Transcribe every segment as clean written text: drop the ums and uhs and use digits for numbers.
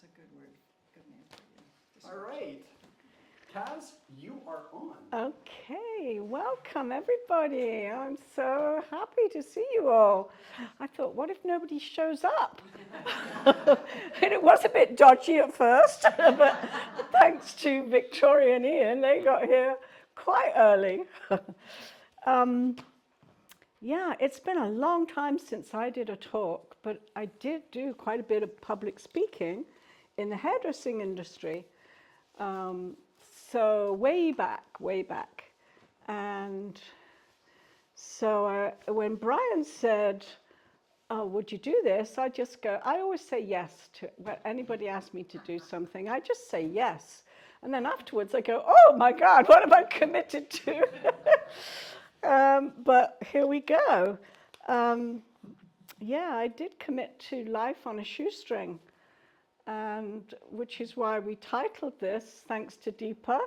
That's a good word, good name for you. All right. Caz, you are on. Okay, welcome everybody. I'm so happy to see you all. I thought, what if nobody shows up? And it was a bit dodgy at first, but thanks to Victoria and Ian, they got here quite early. Yeah, it's been a long time since I did a talk, but I did do quite a bit of public speaking in the hairdressing industry. So way back. And so when Brian said, oh, would you do this? I just go, I always say yes to when anybody asks me to do something. I just say yes. And then afterwards I go, oh my God, what have I committed to? But here we go. Yeah, I did commit to life on a shoestring. And which is why we titled this, thanks to Deepa,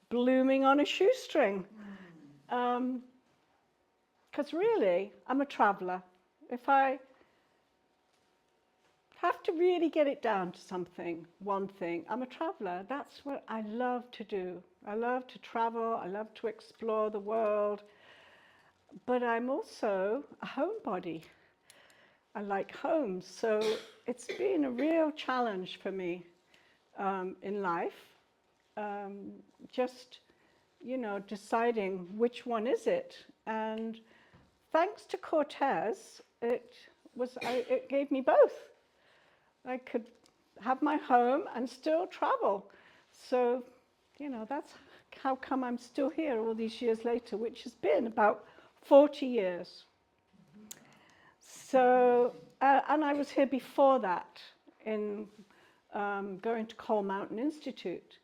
Blooming on a Shoestring. Because really, I'm a traveler. If I have to really get it down to something, one thing, I'm a traveler. That's what I love to do. I love to travel, I love to explore the world, but I'm also a homebody. I like homes, so it's been a real challenge for me in life. Just, deciding which one is it. And thanks to Cortes, it gave me both. I could have my home and still travel. So, that's how come I'm still here all these years later, which has been about 40 years. So, and I was here before that in going to Coal Mountain Institute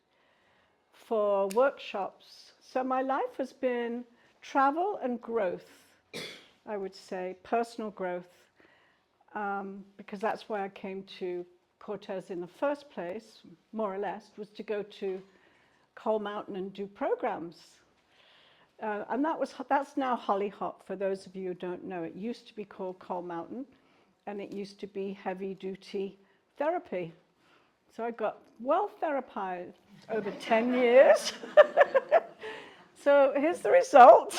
for workshops. So my life has been travel and growth, I would say, personal growth, because that's why I came to Cortes in the first place, more or less, was to go to Coal Mountain and do programs. And that's now Hollyhock, for those of you who don't know. It used to be called Coal Mountain, and it used to be heavy-duty therapy. So I got well therapized over 10 years. So here's the result.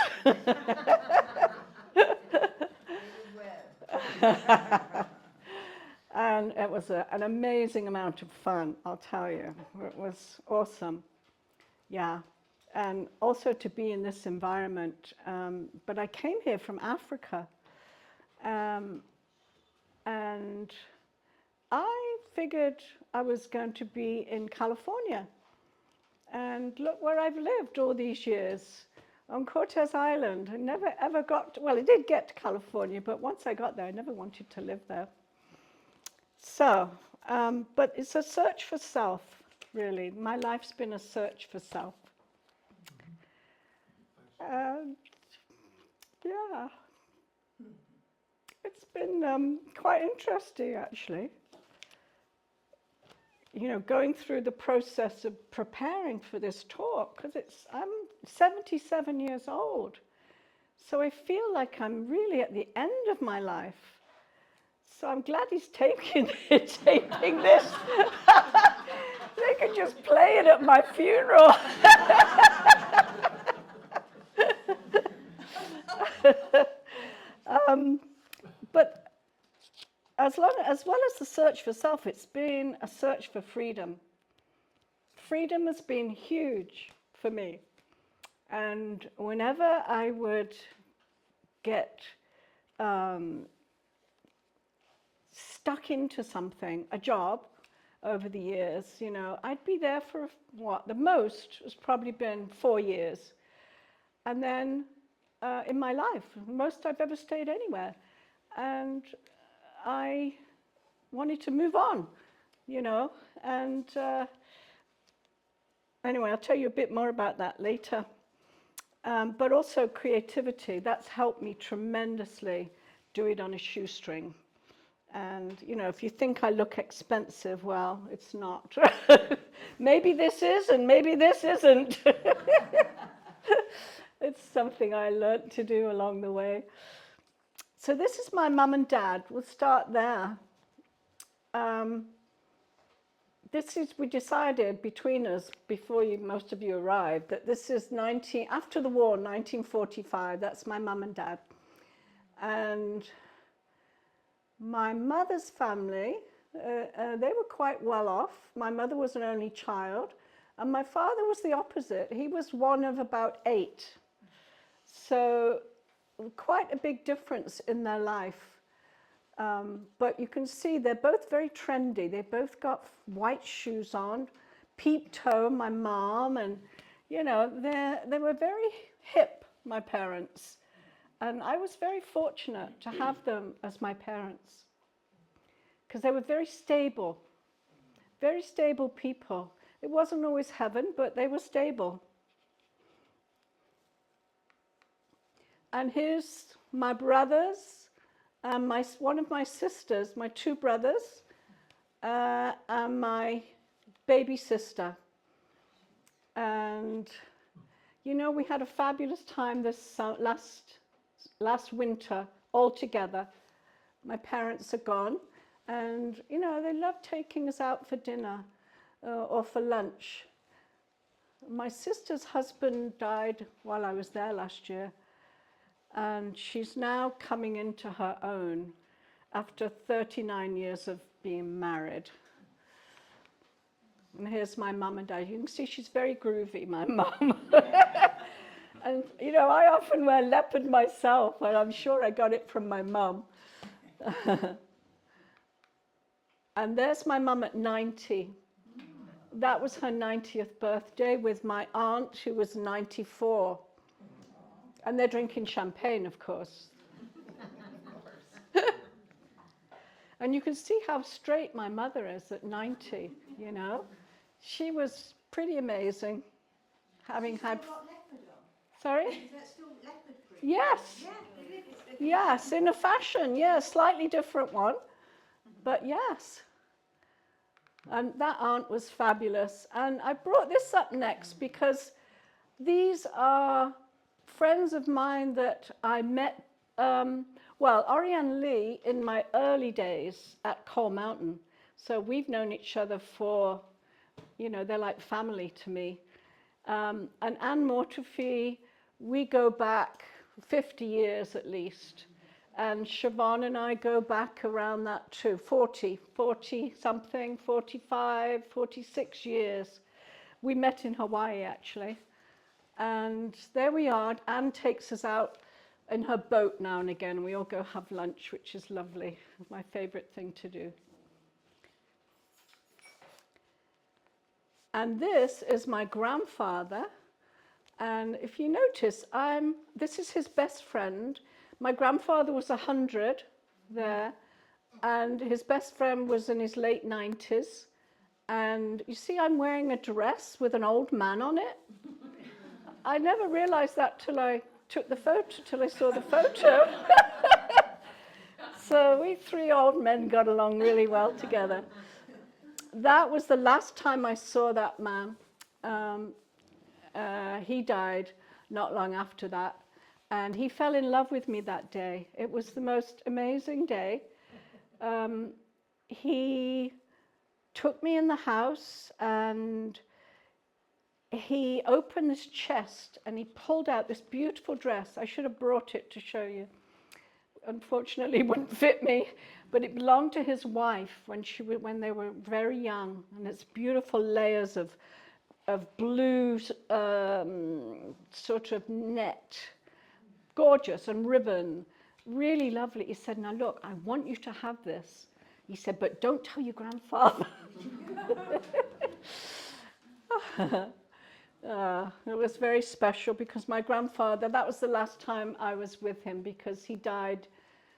And it was an amazing amount of fun, I'll tell you. It was awesome. Yeah. And also to be in this environment. But I came here from Africa. And I figured I was going to be in California. And look where I've lived all these years, on Cortes Island. I never ever I did get to California, but once I got there, I never wanted to live there. So, but it's a search for self, really. My life's been a search for self. And yeah, it's been quite interesting, actually. Going through the process of preparing for this talk, because I'm 77 years old. So I feel like I'm really at the end of my life. So I'm glad he's taping this. They could just play it at my funeral. But as well as the search for self, it's been a search for freedom. Freedom has been huge for me. And whenever I would get stuck into something, a job, over the years, I'd be there for the most has probably been 4 years. And then in my life, most I've ever stayed anywhere. And I wanted to move on, and anyway, I'll tell you a bit more about that later. But also creativity, that's helped me tremendously do it on a shoestring. And, if you think I look expensive, well, it's not. Maybe this is, and maybe this isn't. It's something I learned to do along the way. So this is my mum and dad. We'll start there. we decided between us, before most of you arrived, that this is after the war, 1945. That's my mum and dad. And my mother's family, they were quite well off. My mother was an only child, and my father was the opposite. He was one of about 8. So quite a big difference in their life. But you can see they're both very trendy. They both got white shoes on, peep toe, my mom, and you know, they were very hip, my parents. And I was very fortunate to have them as my parents because they were very stable people. It wasn't always heaven, but they were stable. And here's my brothers, and one of my sisters, my 2 brothers, and my baby sister. And, you know, we had a fabulous time this last winter all together. My parents are gone, and, you know, they love taking us out for dinner or for lunch. My sister's husband died while I was there last year. And she's now coming into her own after 39 years of being married. And here's my mum and dad. You can see she's very groovy, my mum. And, you know, I often wear leopard myself, and I'm sure I got it from my mum. And there's my mum at 90. That was her 90th birthday with my aunt, who was 94. And they're drinking champagne, of course. And you can see how straight my mother is at 90, you know. She was pretty amazing, having had... Sorry? Is that still leopard print? Yes. Yeah, it is. Yes, in a fashion, yeah, slightly different one. But yes. And that aunt was fabulous. And I brought this up next because these are friends of mine that I met, Oriane Lee in my early days at Coal Mountain. So we've known each other for, you know, they're like family to me. And Anne Mortefee, we go back 50 years at least. And Siobhan and I go back around that too, 40 something, 45, 46 years. We met in Hawaii actually. And there we are. Anne takes us out in her boat now and again. We all go have lunch, which is lovely. It's my favorite thing to do. And this is my grandfather. And if you notice, this is his best friend. My grandfather was 100 there, and his best friend was in his late 90s. And you see, I'm wearing a dress with an old man on it. I never realized that till I took the photo, till I saw the photo. So we 3 old men got along really well together. That was the last time I saw that man. He died not long after that. And he fell in love with me that day. It was the most amazing day. He took me in the house and he opened this chest and he pulled out this beautiful dress. I should have brought it to show you. Unfortunately, it wouldn't fit me, but it belonged to his wife when they were very young. And it's beautiful layers of blue sort of net, gorgeous, and ribbon, really lovely. He said, "Now look, I want you to have this." He said, "But don't tell your grandfather." It was very special because my grandfather, that was the last time I was with him because he died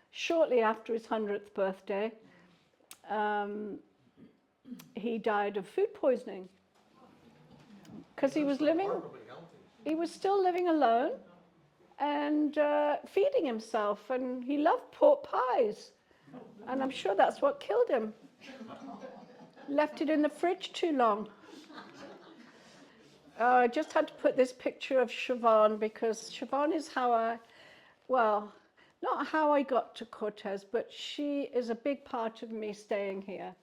shortly after his 100th birthday. He died of food poisoning because he was still living alone and feeding himself, and he loved pork pies, and I'm sure that's what killed him. Left it in the fridge too long. I just had to put this picture of Siobhan because Siobhan is not how I got to Cortes, but she is a big part of me staying here.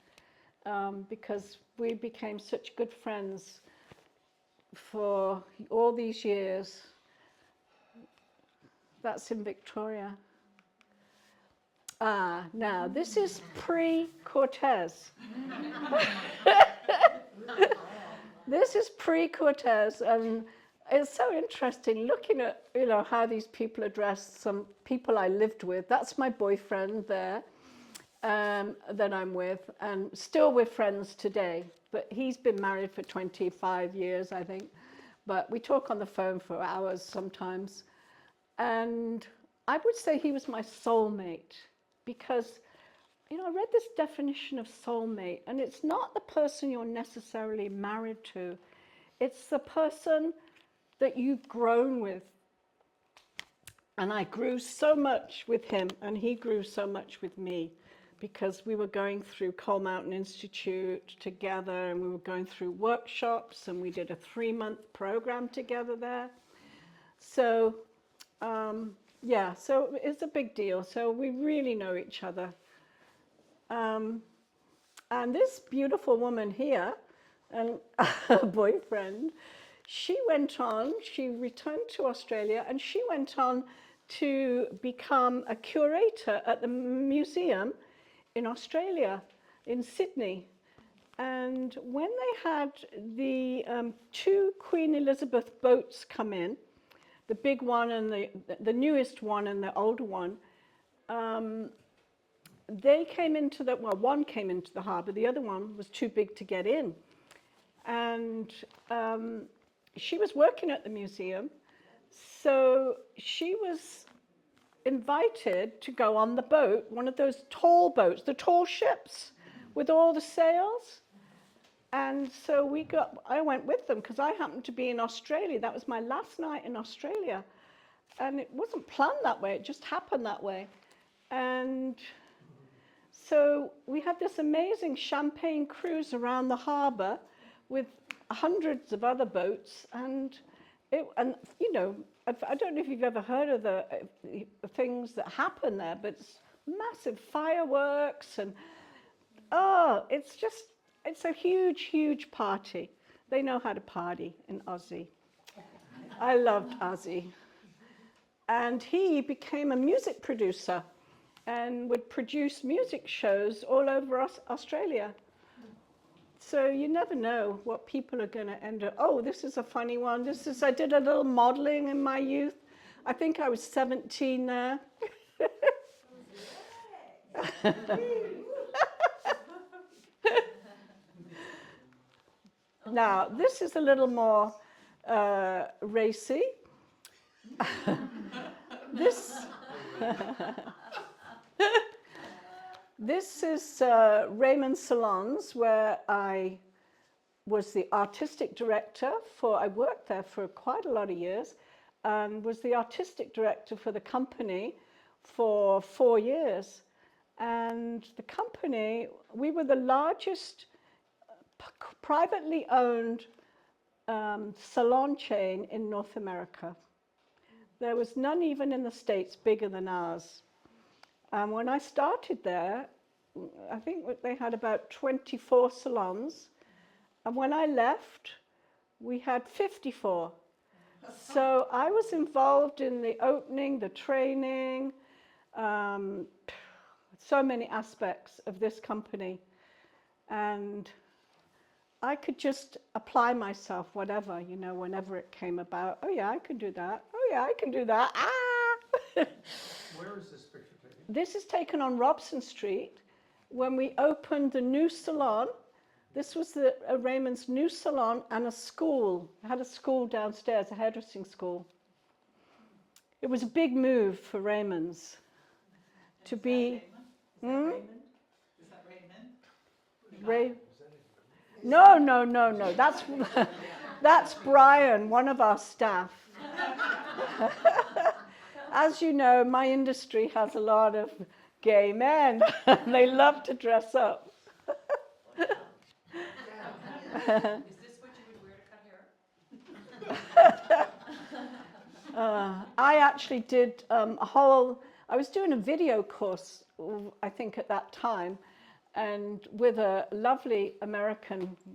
because we became such good friends for all these years. That's in Victoria. Now, this is pre-Cortes. This is pre-Cortes, and it's so interesting looking at, how these people are dressed. Some people I lived with. That's my boyfriend there, that I'm with, and still we're friends today. But he's been married for 25 years, I think. But we talk on the phone for hours sometimes. And I would say he was my soulmate because, I read this definition of soulmate, and it's not the person you're necessarily married to. It's the person that you've grown with. And I grew so much with him, and he grew so much with me, because we were going through Coal Mountain Institute together, and we were going through workshops, and we did a 3-month program together there. So, so it's a big deal. So we really know each other. And this beautiful woman here, and her boyfriend, she returned to Australia, and she went on to become a curator at the museum in Australia, in Sydney. And when they had the 2 Queen Elizabeth boats come in, the big one and the newest one and the older one, they came into one came into the harbour, the other one was too big to get in. And she was working at the museum, so she was invited to go on the boat, one of those tall boats, the tall ships with all the sails. And so I went with them because I happened to be in Australia. That was my last night in Australia. And it wasn't planned that way, it just happened that way. And so we had this amazing champagne cruise around the harbour with hundreds of other boats. And I don't know if you've ever heard of the things that happen there, but it's massive fireworks and, it's a huge, huge party. They know how to party in Aussie. I loved Aussie. And he became a music producer and would produce music shows all over Australia. So you never know what people are going to end up. Oh, this is a funny one. I did a little modeling in my youth. I think I was 17 there. Now, this is a little more racy. This is Raymond Salons, where I was the artistic director I worked there for quite a lot of years, and was the artistic director for the company for 4 years. And the company, we were the largest privately owned salon chain in North America. There was none even in the States bigger than ours. And when I started there, I think they had about 24 salons. And when I left, we had 54. So I was involved in the opening, the training, so many aspects of this company. And I could just apply myself, whatever, whenever it came about. Oh yeah, I can do that. Oh yeah, I can do that. Ah! Where is this picture taken? This is taken on Robson Street when we opened the new salon. This was Raymond's new salon and a school. I had a school downstairs, a hairdressing school. It was a big move for Raymond's to be. Is that Raymond? No. That's Brian, one of our staff. As you know, my industry has a lot of gay men. They love to dress up. Is this what you would wear to cut hair? I actually did I was doing a video course, I think at that time, and with a lovely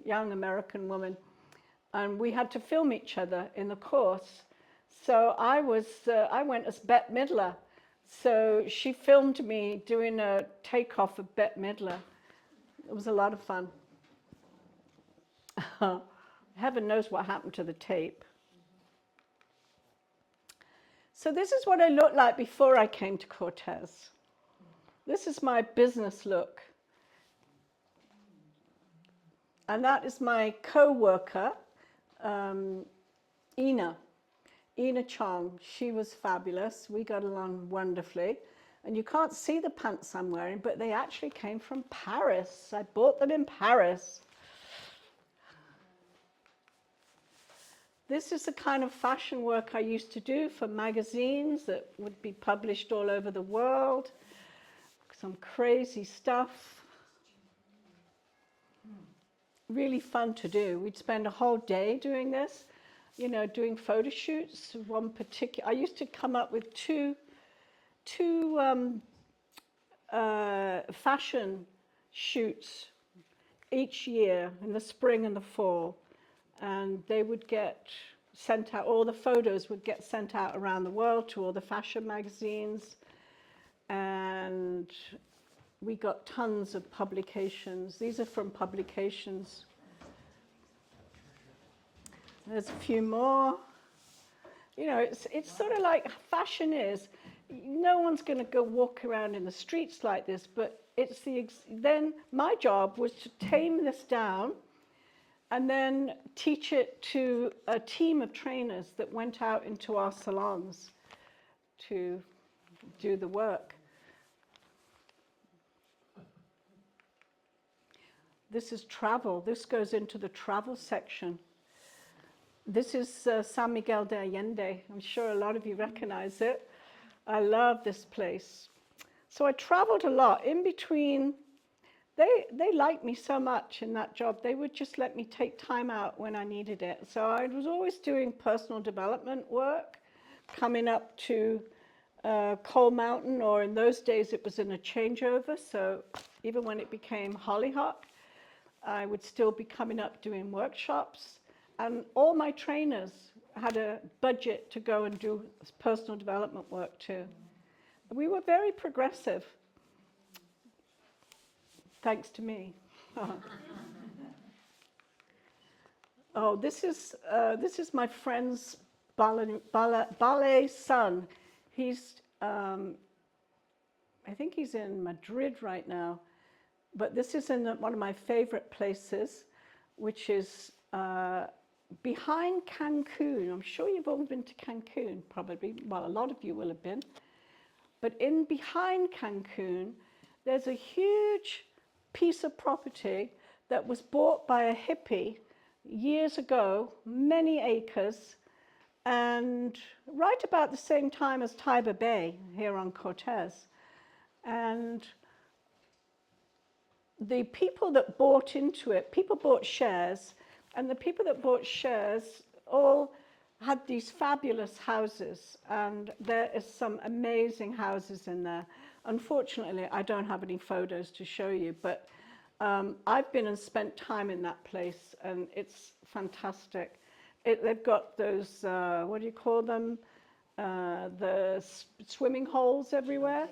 young American woman, and we had to film each other in the course. So I went as Bette Midler. So she filmed me doing a takeoff of Bette Midler. It was a lot of fun. Heaven knows what happened to the tape. So this is what I looked like before I came to Cortes. This is my business look. And that is my co-worker, Ina Chong. She was fabulous. We got along wonderfully. And you can't see the pants I'm wearing, but they actually came from Paris. I bought them in Paris. This is the kind of fashion work I used to do for magazines that would be published all over the world. Some crazy stuff. Really fun to do. We'd spend a whole day doing this, you know, doing photo shoots. One particular, I used to come up with two fashion shoots each year in the spring and the fall, and they would get sent out. All the photos would get sent out around the world to all the fashion magazines, and we got tons of publications. These are from publications. There's a few more. You know, it's sort of like fashion is. No one's going to go walk around in the streets like this, but it's then my job was to tame this down and then teach it to a team of trainers that went out into our salons to do the work. This is travel. This goes into the travel section. This is San Miguel de Allende. I'm sure a lot of you recognize it. I love this place. So I traveled a lot. In between, they liked me so much in that job, they would just let me take time out when I needed it. So I was always doing personal development work, coming up to Coal Mountain, or in those days it was in a changeover, so even when it became Hollyhock, I would still be coming up doing workshops. And all my trainers had a budget to go and do personal development work too. We were very progressive, thanks to me. Oh, this is my friend's ballet son. He's, I think he's in Madrid right now, but this is in one of my favorite places, which is behind Cancun. I'm sure you've all been to Cancun, probably. Well, a lot of you will have been. But behind Cancun, there's a huge piece of property that was bought by a hippie years ago, many acres, and right about the same time as Tiber Bay here on Cortes. And the people that bought into it, people bought shares, and the people that bought shares all had these fabulous houses, and there is some amazing houses in there. Unfortunately, I don't have any photos to show you, but I've been and spent time in that place, and it's fantastic. They've got those, what do you call them? The swimming holes everywhere.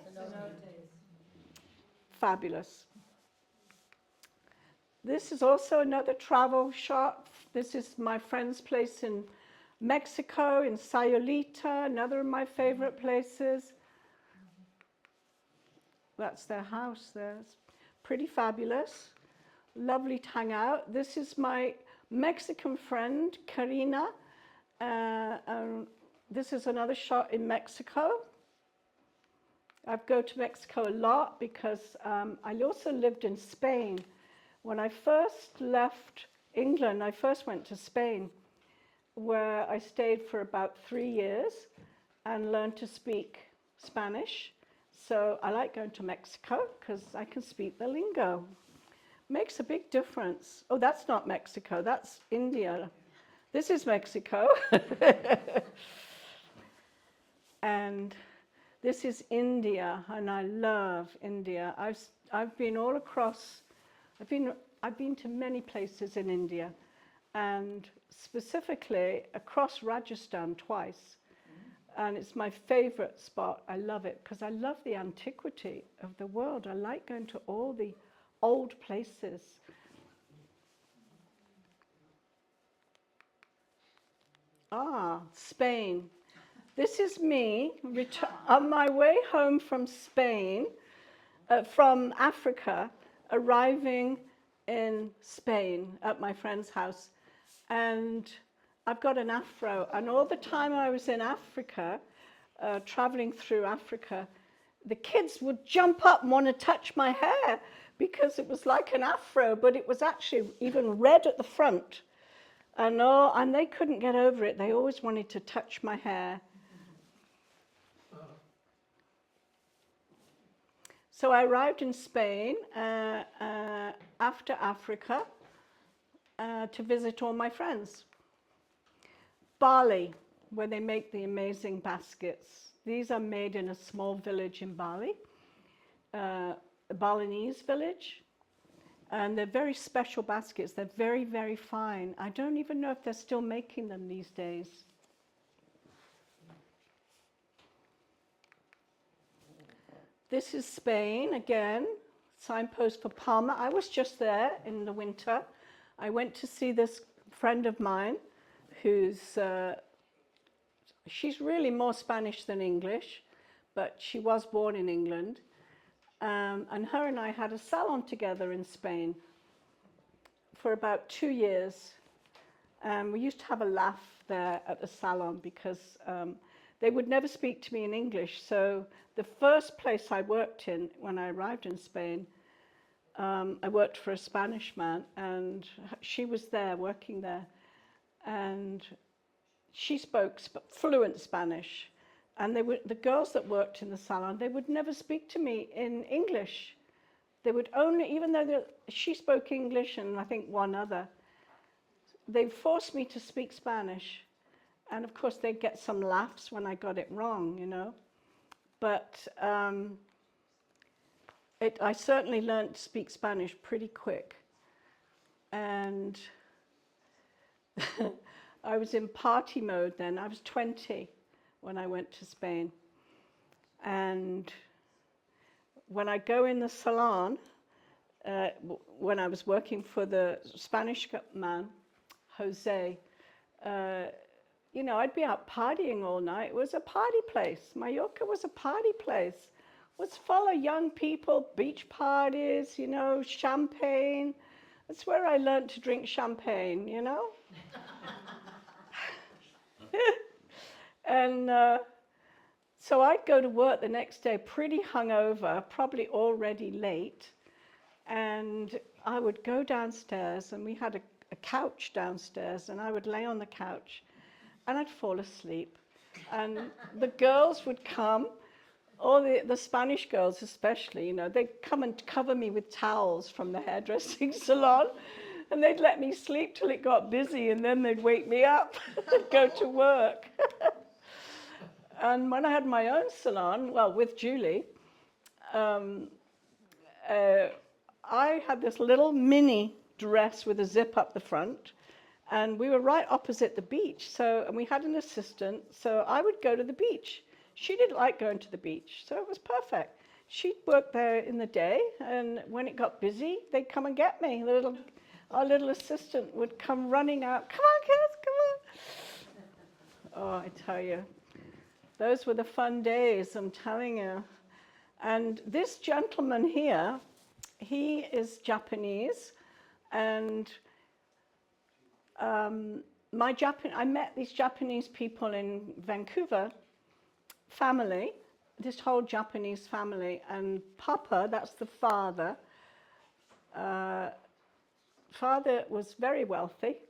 Fabulous. This is also another travel shop. This is my friend's place in Mexico, in Sayulita, another of my favorite places. That's their house there. It's pretty fabulous. Lovely to hang out. This is my Mexican friend, Karina. This is another shop in Mexico. I go to Mexico a lot because I also lived in Spain. When I first left England, I first went to Spain, where I stayed for about 3 years and learned to speak Spanish. So I like going to Mexico because I can speak the lingo. Makes a big difference. Oh, that's not Mexico, that's India. This is Mexico. And This is India, and I love India. I've been all across. I've been to many places in India, and specifically across Rajasthan twice. And it's my favorite spot. I love it because I love the antiquity of the world. I like going to all the old places. Spain. This is me on my way home from Spain, from Africa, arriving in Spain at my friend's house. And I've got an afro. And all the time I was in Africa, traveling through Africa, the kids would jump up and want to touch my hair because it was like an afro, but it was actually even red at the front. And they couldn't get over it. They always wanted to touch my hair. So I arrived in Spain after Africa to visit all my friends. Bali, where they make the amazing baskets. These are made in a small village in Bali, a Balinese village. And they're very special baskets. They're very, very fine. I don't even know if they're still making them these days. This is Spain again, signpost for Palma. I was just there in the winter. I went to see this friend of mine who's, she's really more Spanish than English, but she was born in England. And her and I had a salon together in Spain for about 2 years. We used to have a laugh there at the salon because they would never speak to me in English. So the first place I worked in when I arrived in Spain, I worked for a Spanish man, and she was there working there. And she spoke fluent Spanish. And the girls that worked in the salon, they would never speak to me in English. They would only, even though she spoke English and I think one other, they forced me to speak Spanish. And of course, they'd get some laughs when I got it wrong, you know. But I certainly learned to speak Spanish pretty quick. And I was in party mode then. I was 20. When I went to Spain. And when I go in the salon, when I was working for the Spanish man, Jose, you know, I'd be out partying all night. It was a party place. Mallorca was a party place. It was full of young people, beach parties, you know, champagne. That's where I learned to drink champagne, you know. And so I'd go to work the next day pretty hungover, probably already late. And I would go downstairs, and we had a couch downstairs, and I would lay on the couch, and I'd fall asleep. And the girls would come, all the Spanish girls especially, you know, they'd come and cover me with towels from the hairdressing salon, and they'd let me sleep till it got busy, and then they'd wake me up and go to work. And when I had my own salon, well, with Julie, I had this little mini dress with a zip up the front, and we were right opposite the beach. And we had an assistant, so I would go to the beach. She didn't like going to the beach, so it was perfect. She'd work there in the day, and when it got busy, they'd come and get me. Our little assistant would come running out, "Come on, kids, come on." Oh, I tell you. Those were the fun days, I'm telling you. And this gentleman here, he is Japanese. And I met these Japanese people in Vancouver, family, this whole Japanese family. And Papa, that's the father, father was very wealthy.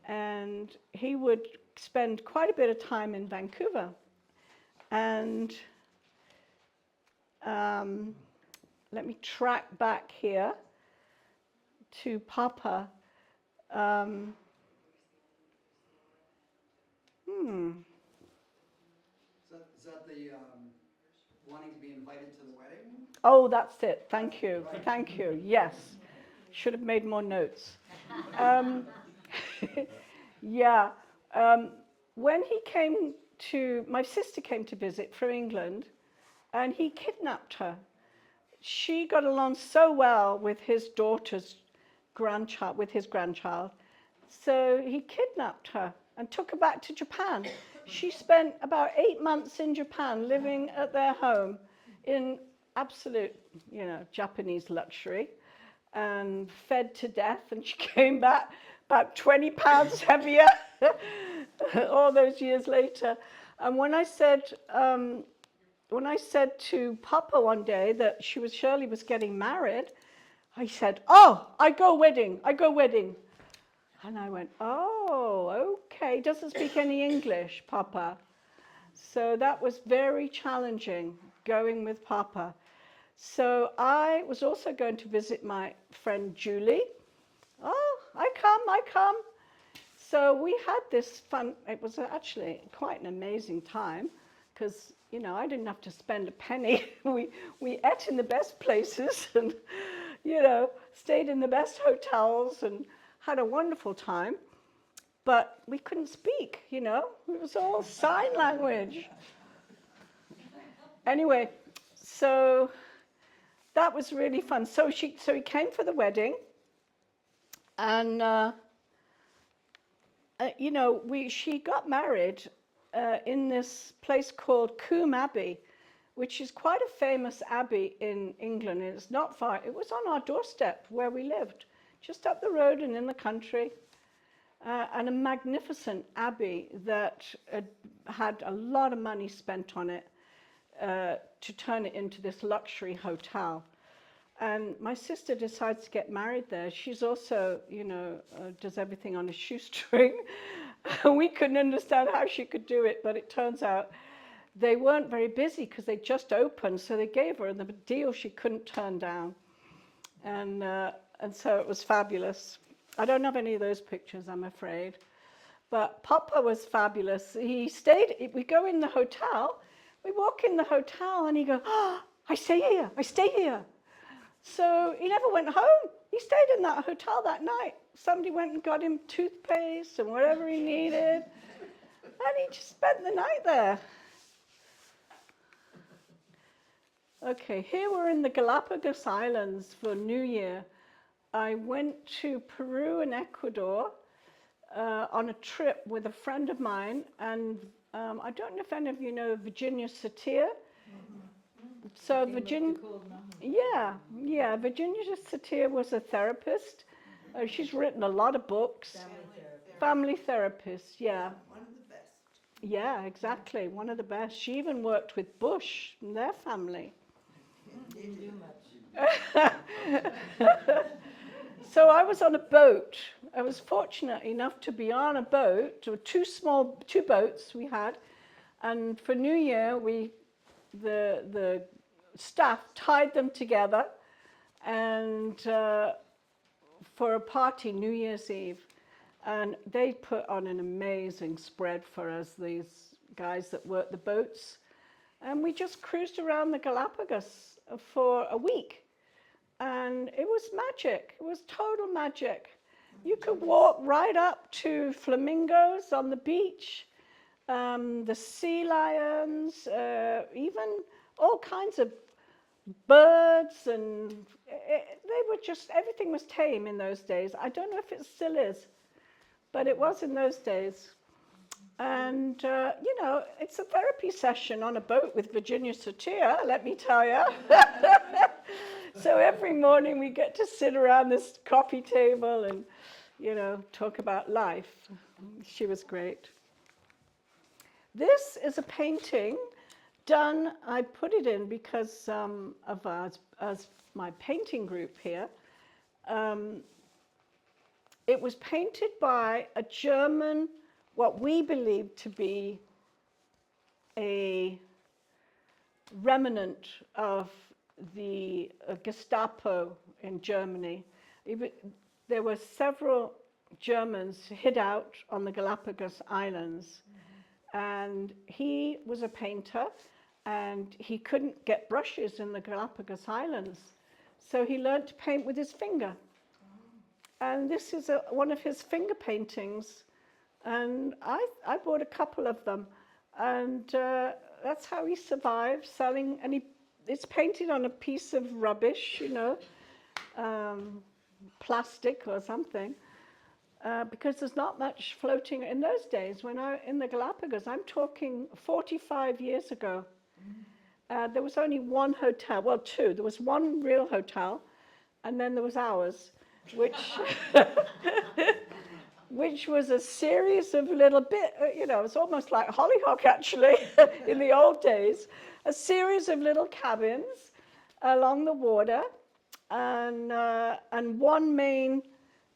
And he would spend quite a bit of time in Vancouver. And let me track back here to Papa. Is that the wanting to be invited to the wedding? Oh, that's it. Thank you. Thank you. Yes. Should have made more notes. Yeah. When he came my sister came to visit from England, and he kidnapped her. She got along so well with his daughter's grandchild, with his grandchild. So he kidnapped her and took her back to Japan. She spent about 8 months in Japan living at their home in absolute, Japanese luxury, and fed to death. And she came back about 20 pounds heavier all those years later. And when I said to Papa one day that Shirley was getting married, I said, "Oh, I go wedding. And I went, "Oh, okay." Doesn't speak any English, Papa. So that was very challenging, going with Papa. So I was also going to visit my friend Julie. "Oh, I come. So we had this fun, it was actually quite an amazing time, because, I didn't have to spend a penny. We ate in the best places and, stayed in the best hotels and had a wonderful time. But we couldn't speak, it was all sign language. Anyway, so that was really fun. So he came for the wedding, and she got married in this place called Combe Abbey, which is quite a famous abbey in England. And it's not far. It was on our doorstep where we lived, just up the road and in the country. And a magnificent abbey that had a lot of money spent on it to turn it into this luxury hotel. And my sister decides to get married there. She's also, does everything on a shoestring. We couldn't understand how she could do it, but it turns out they weren't very busy because they just opened, so they gave her the deal she couldn't turn down. And so it was fabulous. I don't have any of those pictures, I'm afraid. But Papa was fabulous. He stayed, we go in the hotel, we walk in the hotel, and he goes, "Oh, I stay here. So he never went home. He stayed in that hotel that night. Somebody went and got him toothpaste and whatever he needed. And he just spent the night there. Okay, here we're in the Galapagos Islands for New Year. I went to Peru and Ecuador on a trip with a friend of mine. And I don't know if any of you know Virginia Satir. So Virginia Satir was a therapist. She's written a lot of books. Family therapist, yeah. One of the best. Yeah, exactly, one of the best. She even worked with Bush and their family. Didn't do much. So I was on a boat. I was fortunate enough to be on a boat, or two boats we had. And for New Year, the staff tied them together and for a party New Year's Eve, and they put on an amazing spread for us, these guys that work the boats, and we just cruised around the Galapagos for a week, and it was magic. It was total magic. You could walk right up to flamingos on the beach, the sea lions, even all kinds of birds, and they were just, everything was tame in those days. I don't know if it still is, but it was in those days. And, it's a therapy session on a boat with Virginia Satir, let me tell you. So every morning we get to sit around this coffee table and, talk about life. She was great. This is a painting done, I put it in because of as my painting group here. It was painted by a German, what we believe to be a remnant of the Gestapo in Germany. There were several Germans hid out on the Galapagos Islands, and he was a painter, and he couldn't get brushes in the Galapagos Islands, so he learned to paint with his finger. And this is one of his finger paintings, and I bought a couple of them, and that's how he survived, selling, and it's painted on a piece of rubbish, you know, plastic or something, because there's not much floating in those days. When in the Galapagos, I'm talking 45 years ago, there was only one hotel, well, two. There was one real hotel, and then there was ours, which which was a series of little you know, it's almost like Hollyhock actually in the old days, a series of little cabins along the water, and one main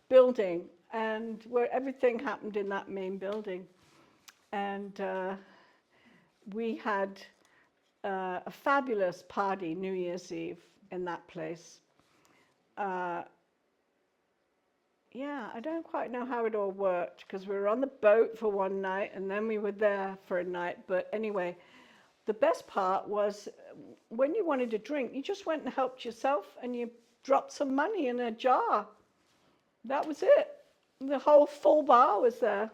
building, and where everything happened in that main building. And we had a fabulous party New Year's Eve in that place. Yeah, I don't quite know how it all worked, because we were on the boat for one night and then we were there for a night. But anyway, the best part was when you wanted a drink, you just went and helped yourself and you dropped some money in a jar. That was it. The whole full bar was there.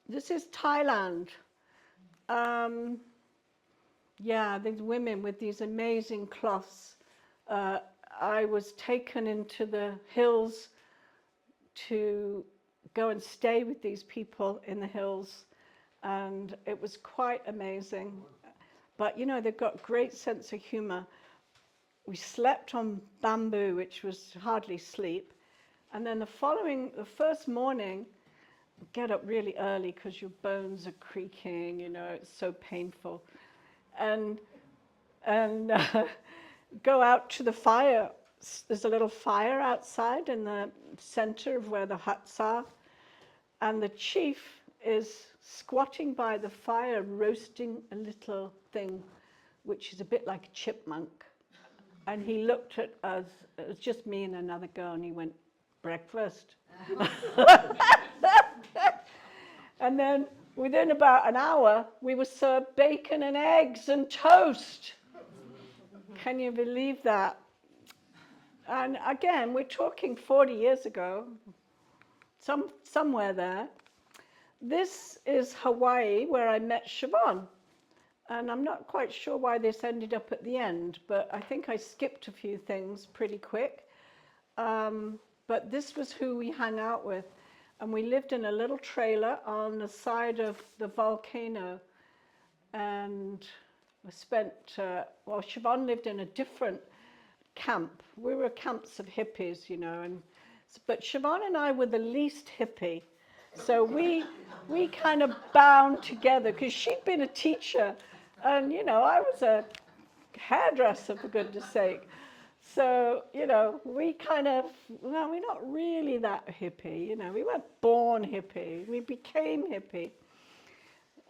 This is Thailand. Yeah, these women with these amazing cloths. I was taken into the hills to go and stay with these people in the hills, and it was quite amazing. But you know, they've got great sense of humor. We slept on bamboo, which was hardly sleep, and then the first morning, get up really early because your bones are creaking, you know, it's so painful, and go out to the fire. There's a little fire outside in the center of where the huts are, and the chief is squatting by the fire roasting a little thing which is a bit like a chipmunk, and he looked at us, it was just me and another girl, and he went, "Breakfast." And then within about an hour we were served bacon and eggs and toast. Can you believe that? And again, we're talking 40 years ago, somewhere there. This is Hawaii, where I met Siobhan. And I'm not quite sure why this ended up at the end, but I think I skipped a few things pretty quick. But this was who we hung out with. And we lived in a little trailer on the side of the volcano. And we spent, well, Siobhan lived in a different camp. We were camps of hippies, you know, but Siobhan and I were the least hippie. So we kind of bound together, because she'd been a teacher, and, you know, I was a hairdresser, for goodness sake. So, you know, we kind of, well, we're not really that hippie, you know, we weren't born hippie, we became hippie.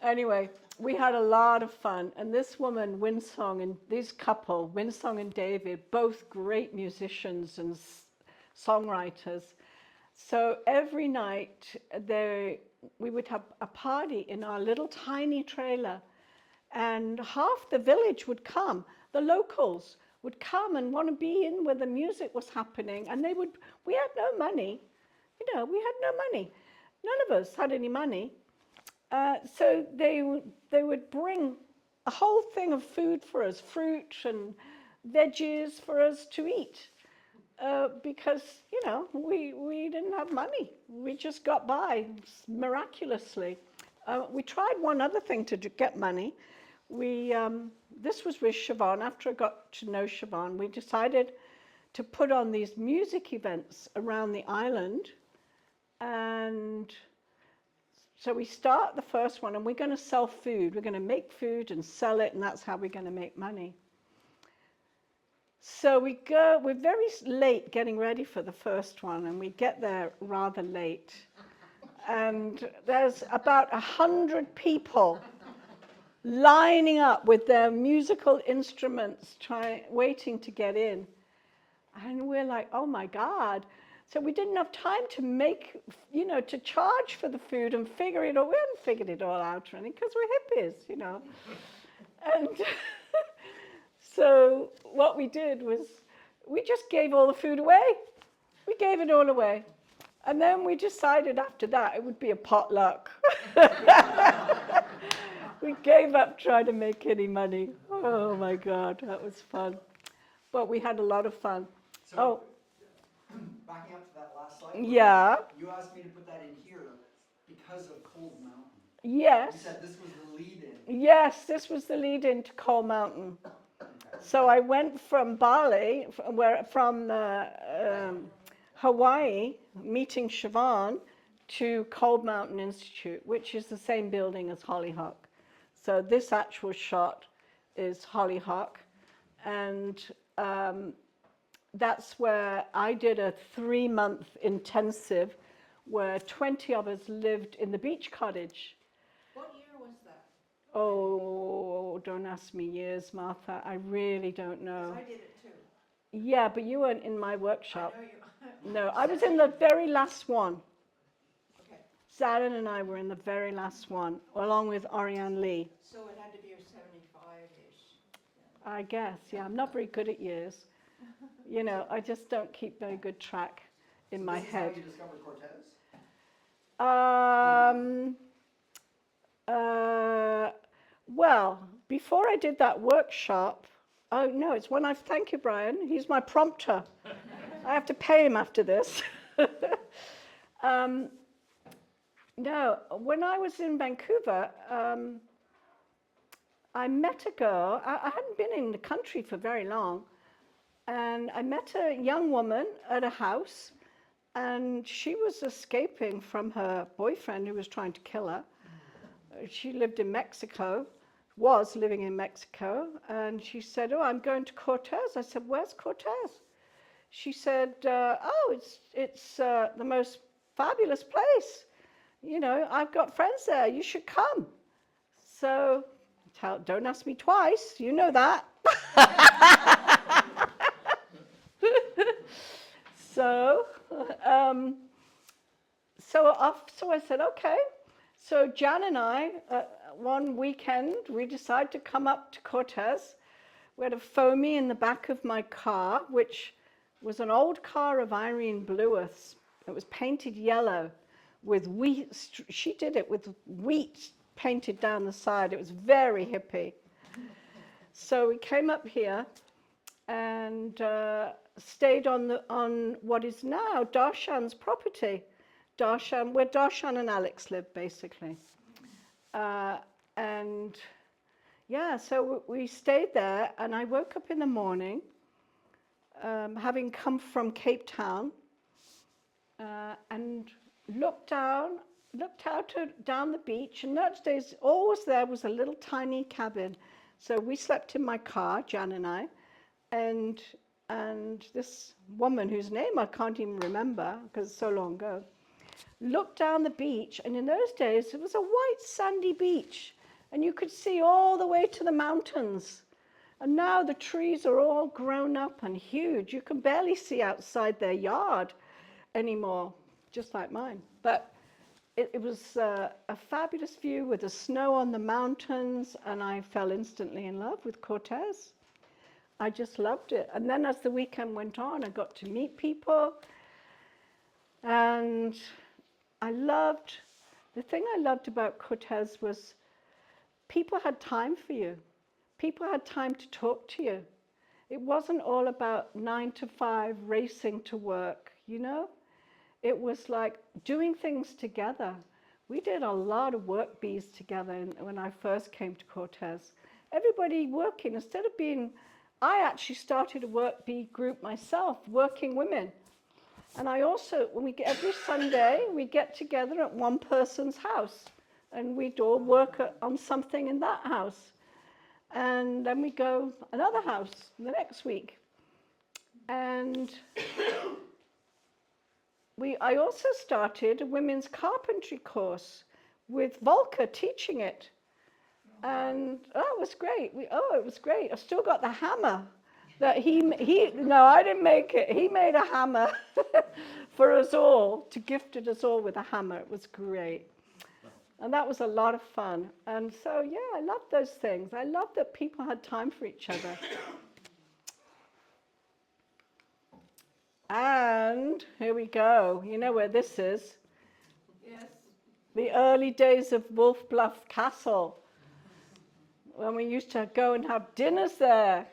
Anyway, we had a lot of fun, and this woman, Winsong, and this couple, Winsong and David, both great musicians and songwriters. So every night we would have a party in our little tiny trailer, and half the village would come, the locals would come and want to be in where the music was happening, and we had no money, you know, we had no money. None of us had any money. So they would bring a whole thing of food for us, fruit and veggies for us to eat, because, you know, we didn't have money. We just got by miraculously. We tried one other thing to get money. This was with Siobhan. After I got to know Siobhan, we decided to put on these music events around the island, and so we start the first one, and we're going to sell food. We're going to make food and sell it, and that's how we're going to make money. So we're very late getting ready for the first one, and we get there rather late. And there's about 100 people lining up with their musical instruments, waiting to get in. And we're like, oh my God. So we didn't have time to make, to charge for the food and figure it all. We hadn't figured it all out or anything because we're hippies. And so what we did was we just gave all the food away. We gave it all away. And then we decided after that it would be a potluck. We gave up trying to make any money. Oh my God, that was fun. But we had a lot of fun. So, backing up to that last slide. Yeah. You asked me to put that in here because of Cold Mountain. Yes. You said this was the lead-in. Yes, this was the lead-in to Cold Mountain. So I went from Bali, from Hawaii, meeting Siobhan, to Cold Mountain Institute, which is the same building as Hollyhock. So this actual shot is Hollyhock, and that's where I did a 3-month intensive where 20 of us lived in the beach cottage. What year was that? Oh, don't ask me years, Martha. I really don't know. I did it too. Yeah, but you weren't in my workshop. I know you. No, I was in the very last one. Okay, Zarin and I were in the very last one, along with Oriane Lee. so it had to be a 75-ish. I guess, yeah. I'm not very good at years. I just don't keep very good track in my This is head. how you discovered Cortes? Well, before I did that workshop, oh no, it's when thank you, Brian. He's my prompter. I have to pay him after this. No, when I was in Vancouver, I met a girl. I hadn't been in the country for very long. And I met a young woman at a house, and she was escaping from her boyfriend who was trying to kill her. She lived in Mexico, was living in Mexico, and she said, "Oh, I'm going to Cortes." I said, "Where's Cortes?" She said, "Oh, it's the most fabulous place. I've got friends there. You should come." So, don't ask me twice. You know that. So I said, okay. So Jan and I, one weekend, we decided to come up to Cortes. We had a foamy in the back of my car, which was an old car of Irene Blewith's. It was painted yellow with wheat. She did it with wheat painted down the side. It was very hippie. So we came up here and stayed on what is now Darshan's property. Darshan, where Darshan and Alex live, basically. And yeah, so we stayed there, and I woke up in the morning, having come from Cape Town, and looked out down the beach, and those days, always there was a little tiny cabin. So we slept in my car, Jan and I, and this woman whose name I can't even remember because it's so long ago, looked down the beach, and in those days it was a white sandy beach, and you could see all the way to the mountains. And now the trees are all grown up and huge. You can barely see outside their yard anymore, just like mine. But it was a fabulous view with the snow on the mountains, and I fell instantly in love with Cortes. I just loved it. And then as the weekend went on, I got to meet people, and the thing I loved about Cortes was people had time for you. People had time to talk to you. It wasn't all about 9 to 5 racing to work, It was like doing things together. We did a lot of work bees together when I first came to Cortes. Everybody working, instead of being, I actually started a work bee group myself, working women. And I also, every Sunday, we get together at one person's house, and we'd all work on something in that house. And then we go another house the next week. And I also started a women's carpentry course with Volker teaching it. And it was great. It was great. I've still got the hammer. that no, I didn't make it. He made a hammer for us all, to gifted us all with a hammer. It was great. And that was a lot of fun. And so, yeah, I love those things. I love that people had time for each other. And here we go. You know where this is? Yes. The early days of Wolf Bluff Castle, when we used to go and have dinners there.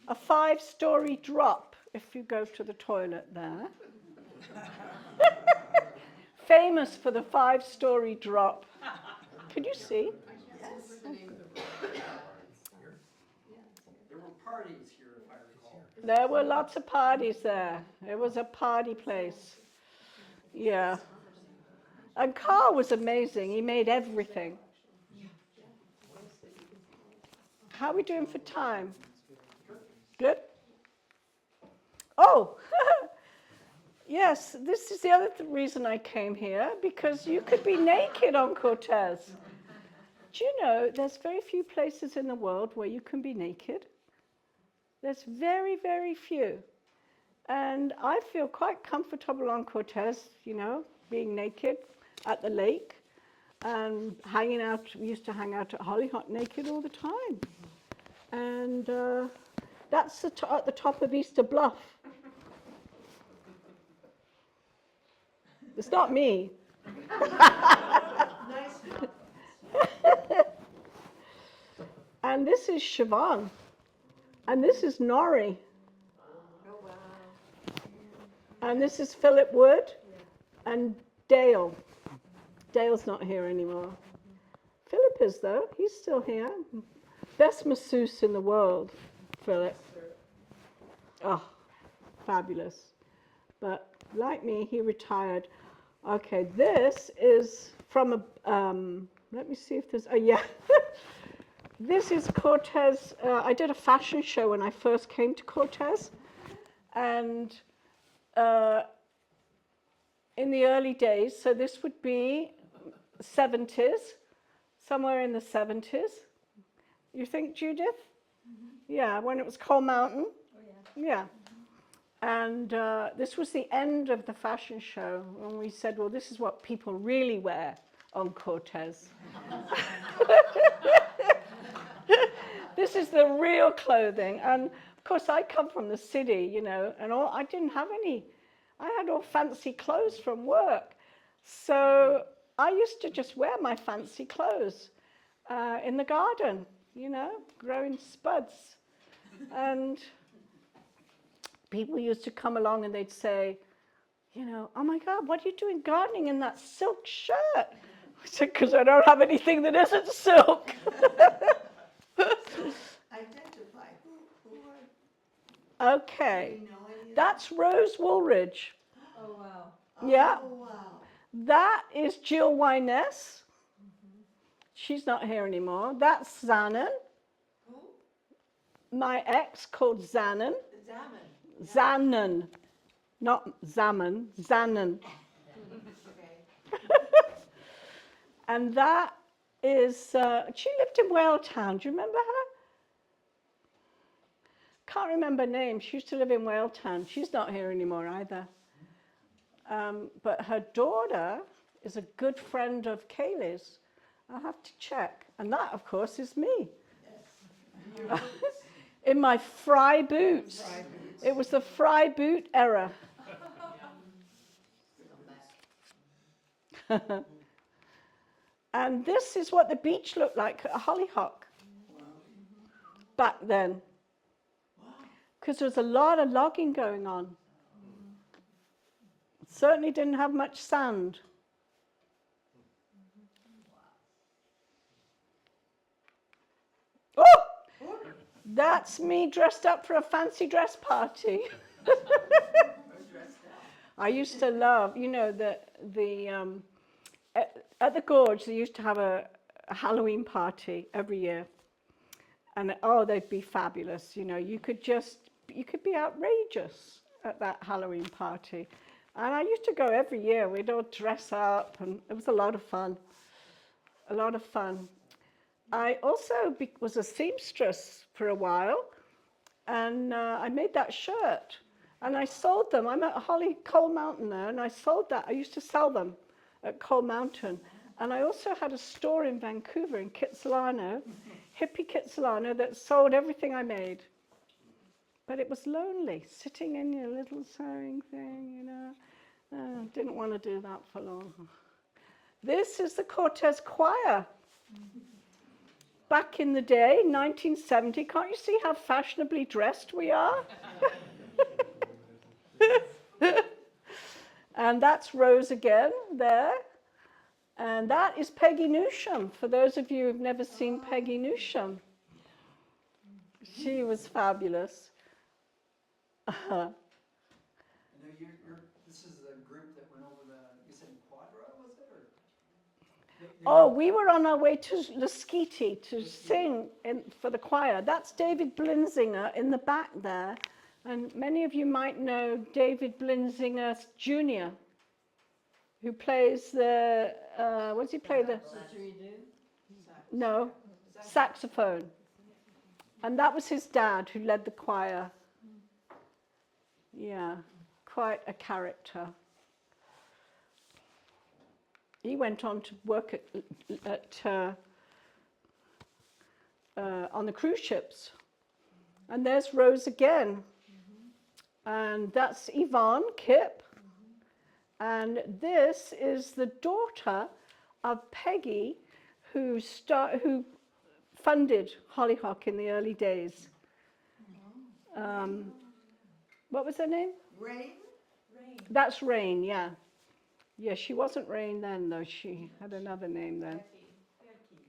A 5-story drop if you go to the toilet there. Famous for the 5-story drop. Can you see? Yes. There were parties here, if I recall. There were lots of parties there. It was a party place. Yeah. And Carl was amazing. He made everything. How are we doing for time? Good? Oh, yes, this is the other reason I came here, because you could be naked on Cortes. Do you know, there's very few places in the world where you can be naked. There's very, very few. And I feel quite comfortable on Cortes, you know, being naked at the lake and hanging out. We used to hang out at Hollyhock naked all the time. And that's at the top of Easter Bluff. It's not me. Nice. And this is Siobhan. And this is Norrie. Oh, wow. And this is Philip Wood and Dale. Dale's not here anymore. Philip is, though. He's still here. Best masseuse in the world, Philip. Oh, fabulous. But like me, he retired. Okay, this is from a, let me see if there's, oh yeah. This is Cortes. I did a fashion show when I first came to Cortes. And in the early days, so this would be 70s, somewhere in the 70s. You think, Judith? Mm-hmm. Yeah, when it was Coal Mountain. Oh, yeah. Yeah. And this was the end of the fashion show, when we said, well, this is what people really wear on Cortes. This is the real clothing. And of course, I come from the city, you know, and I didn't have any. I had all fancy clothes from work. So I used to just wear my fancy clothes in the garden, you know, growing spuds. And people used to come along and they'd say, you know, oh my God, what are you doing gardening in that silk shirt? I said, because I don't have anything that isn't silk. Identify. Who are, Okay, do you know any of that's Rose Woolridge. Oh, wow. them? Yeah. Oh, wow. That is Jill Wyness. She's not here anymore. That's Zanon, Who? my ex called Zanon. Zaman. Zanon, not Zaman, Zanon. Okay. And that is, she lived in Whaletown. Do you remember her? Can't remember her name. She used to live in Whaletown. She's not here anymore either. But her daughter is a good friend of Kaylee's. I'll have to check. And that, of course, is me. Yes. In my fry boots. It was the fry boot era. And this is what the beach looked like at Hollyhock back then. Because there was a lot of logging going on. Certainly didn't have much sand. Oh! That's me dressed up for a fancy dress party. I used to love, you know, at the Gorge, they used to have a Halloween party every year. And oh, they'd be fabulous. You know, you could be outrageous at that Halloween party. And I used to go every year. We'd all dress up, and it was a lot of fun. A lot of fun. I also was a seamstress for a while, And I made that shirt. And I sold them. I'm at Coal Mountain there, and I sold that. I used to sell them at Coal Mountain. And I also had a store in Vancouver, in Kitsilano, hippie Kitsilano, that sold everything I made. But it was lonely, sitting in your little sewing thing, you know. Didn't want to do that for long. This is the Cortes Choir. Back in the day, 1970, can't you see how fashionably dressed we are? And that's Rose again there. And that is Peggy Newsham, for those of you who've never seen Peggy Newsham. She was fabulous. I know this is the group that went over you said Quadra, was it? Oh, we were on our way to Lasqueti to sing for the choir. That's David Blinzinger in the back there. And many of you might know David Blinzinger Jr., who plays the, what does he play? No, saxophone. And that was his dad who led the choir. Yeah, quite a character. He went on to work on the cruise ships. And there's Rose again. And that's Yvonne Kipp. And this is the daughter of Peggy, who funded Hollyhock in the early days. What was her name? Rain? That's Rain, yeah. Yeah, she wasn't Rain then, though. She had another name then.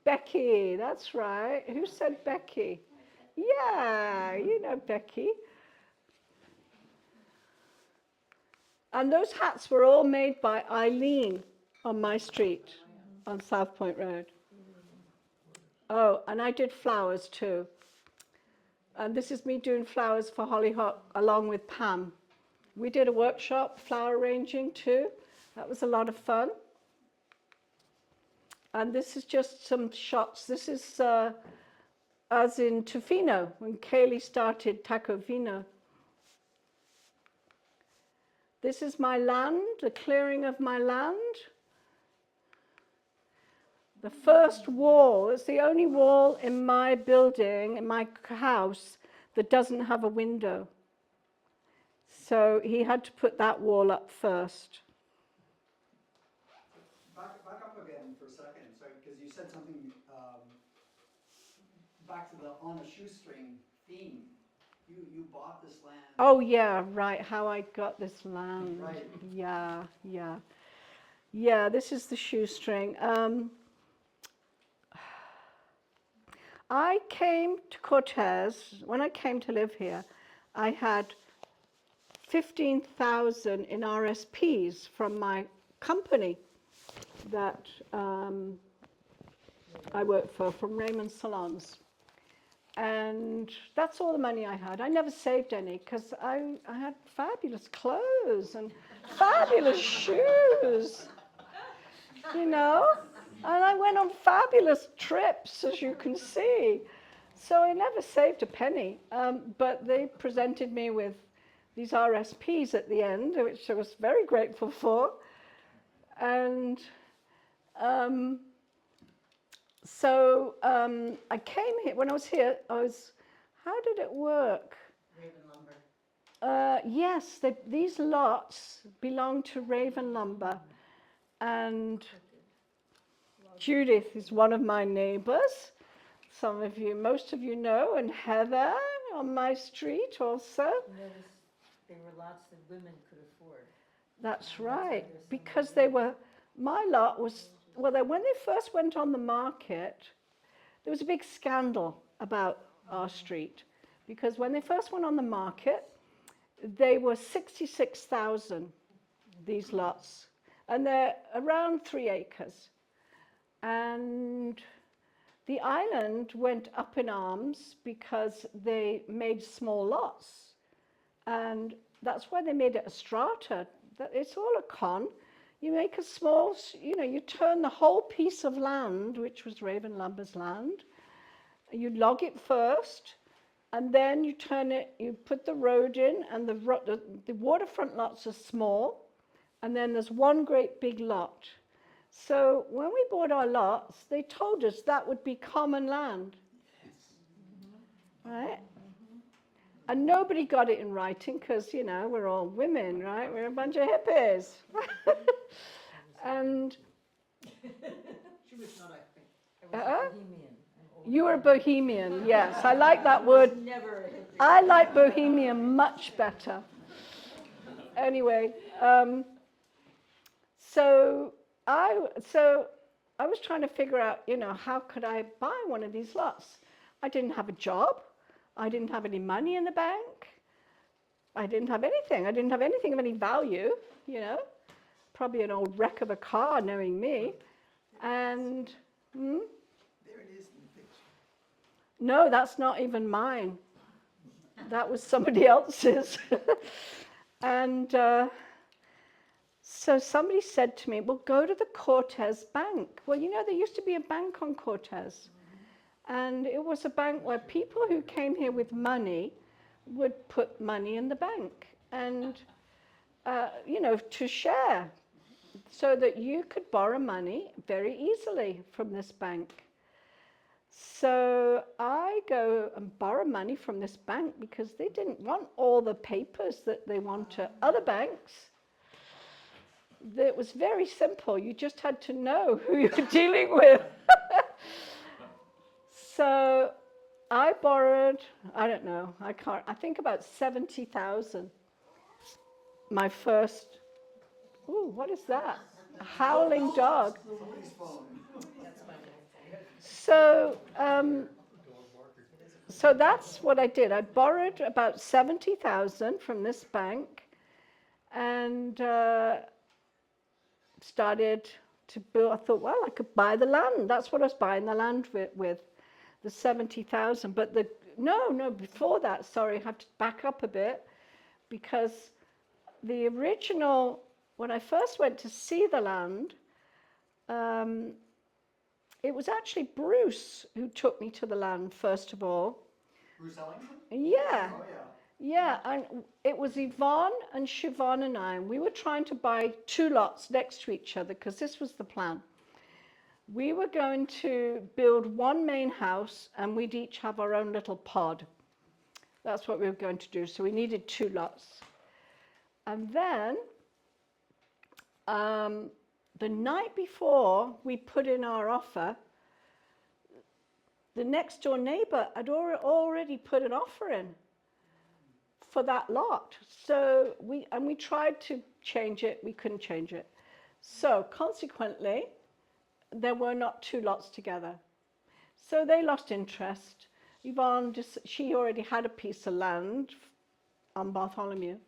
Becky, that's right. Who said Becky? Yeah, you know Becky. And those hats were all made by Eileen on my street on South Point Road. Oh, and I did flowers too. And this is me doing flowers for Hollyhock along with Pam. We did a workshop, flower arranging too. That was a lot of fun. And this is just some shots. This is as in Tofino, when Kaylee started Taco Vino. This is my land, the clearing of my land. The first wall, it's the only wall in my building, in my house, that doesn't have a window. So he had to put that wall up first. Back up again for a second, because you said something back to the on a shoestring theme. You bought this land. Oh yeah, right, how I got this land. Right. Yeah. Yeah, this is the shoestring. I came to Cortes, when I came to live here, I had 15,000 in RSPs from my company that I worked for, from Raymond Salons. And that's all the money I had. I never saved any because I had fabulous clothes and fabulous shoes, you know. And I went on fabulous trips, as you can see. So I never saved a penny. But they presented me with these RSPs at the end, which I was very grateful for. And so I came here, when I was here, how did it work? Raven lumber. Yes, these lots belong to Raven Lumber. And Judith is one of my neighbors. Most of you know, and Heather on my street also. Notice they were lots that women could afford. That's right, because my lot was, when they first went on the market, there was a big scandal about our street. Because when they first went on the market, they were 66,000, these lots. And they're around 3 acres. And the island went up in arms because they made small lots. And that's why they made it a strata. It's all a con. You make a small, you turn the whole piece of land, which was Raven Lumber's land. You log it first, And then you turn it, you put the road in, and the waterfront lots are small, and then there's one great big lot. So when we bought our lots, they told us that would be common land. Right? And nobody got it in writing because, you know, we're all women, right? We're a bunch of hippies. And She was not, I think. I was a bohemian. I'm old. you were a bohemian, yes. I like that word. Never a hippie. I like bohemian much better. Anyway, so I was trying to figure out, you know, how could I buy one of these lots? I didn't have a job. I didn't have any money in the bank. I didn't have anything. I didn't have anything of any value, you know. Probably an old wreck of a car, knowing me. And There it is in the picture. no, that's not even mine. That was somebody else's. And so somebody said to me, well, go to the Cortes bank. Well, you know, there used to be a bank on Cortes. And it was a bank where people who came here with money would put money in the bank and, you know, to share so that you could borrow money very easily from this bank. So I go and borrow money from this bank because they didn't want all the papers that they want at other banks. It was very simple. You just had to know who you were dealing with. So I borrowed, I don't know, I think about 70,000. My first, ooh, what is that? A howling dog. Somebody's phone. So, so that's what I did. I borrowed about 70,000 from this bank and started to build. I thought, well, I could buy the land. That's what I was buying the land with. The 70,000, but no, before that, sorry, I have to back up a bit because the original, when I first went to see the land, it was actually Bruce who took me to the land first of all. Bruce Ellington? Yeah, Oh, yeah. yeah, and it was Yvonne and Siobhan and I, and we were trying to buy 2 lots next to each other because this was the plan. We were going to build one main house and we'd each have our own little pod. That's what we were going to do. So we needed 2 lots. And then the night before we put in our offer, the next door neighbor had already put an offer in for that lot. So we tried to change it. We couldn't change it. So consequently, there were not 2 lots together. So they lost interest. Yvonne, she already had a piece of land on Bartholomew.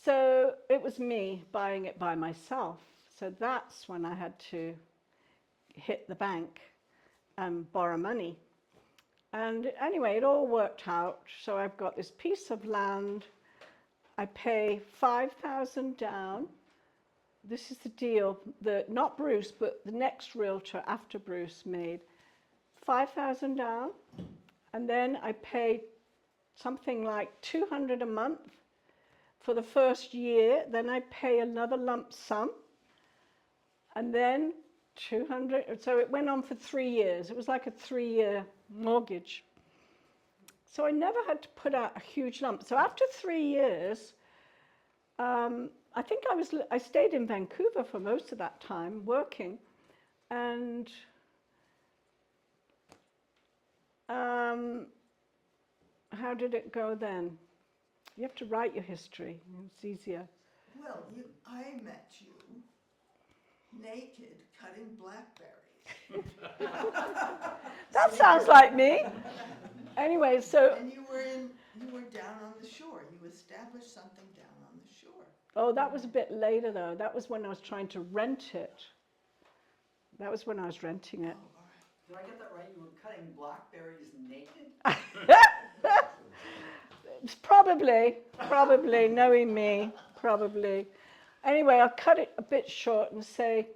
So it was me buying it by myself. So that's when I had to hit the bank and borrow money. And anyway, it all worked out. So I've got this piece of land. I pay 5,000 down. This is the deal that not Bruce, but the next realtor after Bruce made. 5,000 down, and then I paid something like 200 a month for the first year. Then I pay another lump sum, and then 200. So it went on for 3 years. It was like a 3-year mortgage. So I never had to put out a huge lump. So after 3 years, I think I stayed in Vancouver for most of that time working, and how did it go then? You have to write your history. It's easier. Well, I met you naked cutting blackberries. That sounds like me. Anyway, so And you were down on the shore. You established something down on the shore. oh, that was a bit later though. That was when I was trying to rent it. That was when I was renting it. Oh, all right. Did I get that right? You were cutting blackberries naked? It's probably, knowing me, probably. Anyway, I'll cut it a bit short and say,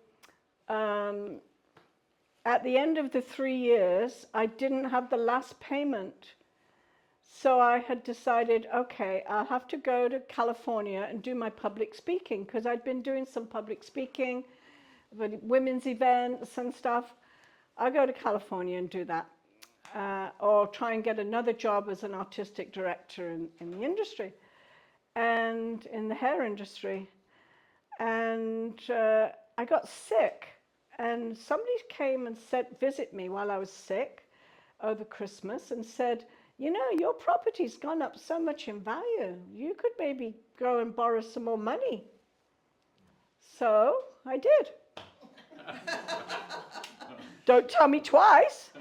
at the end of the 3 years, I didn't have the last payment So I had decided, okay, I'll have to go to California and do my public speaking, because I'd been doing some public speaking, women's events and stuff. I'll go to California and do that. Or try and get another job as an artistic director in the industry, and in the hair industry. And I got sick, and somebody came and visit me while I was sick over Christmas and said, you know, your property's gone up so much in value. You could maybe go and borrow some more money. So I did. Don't tell me twice.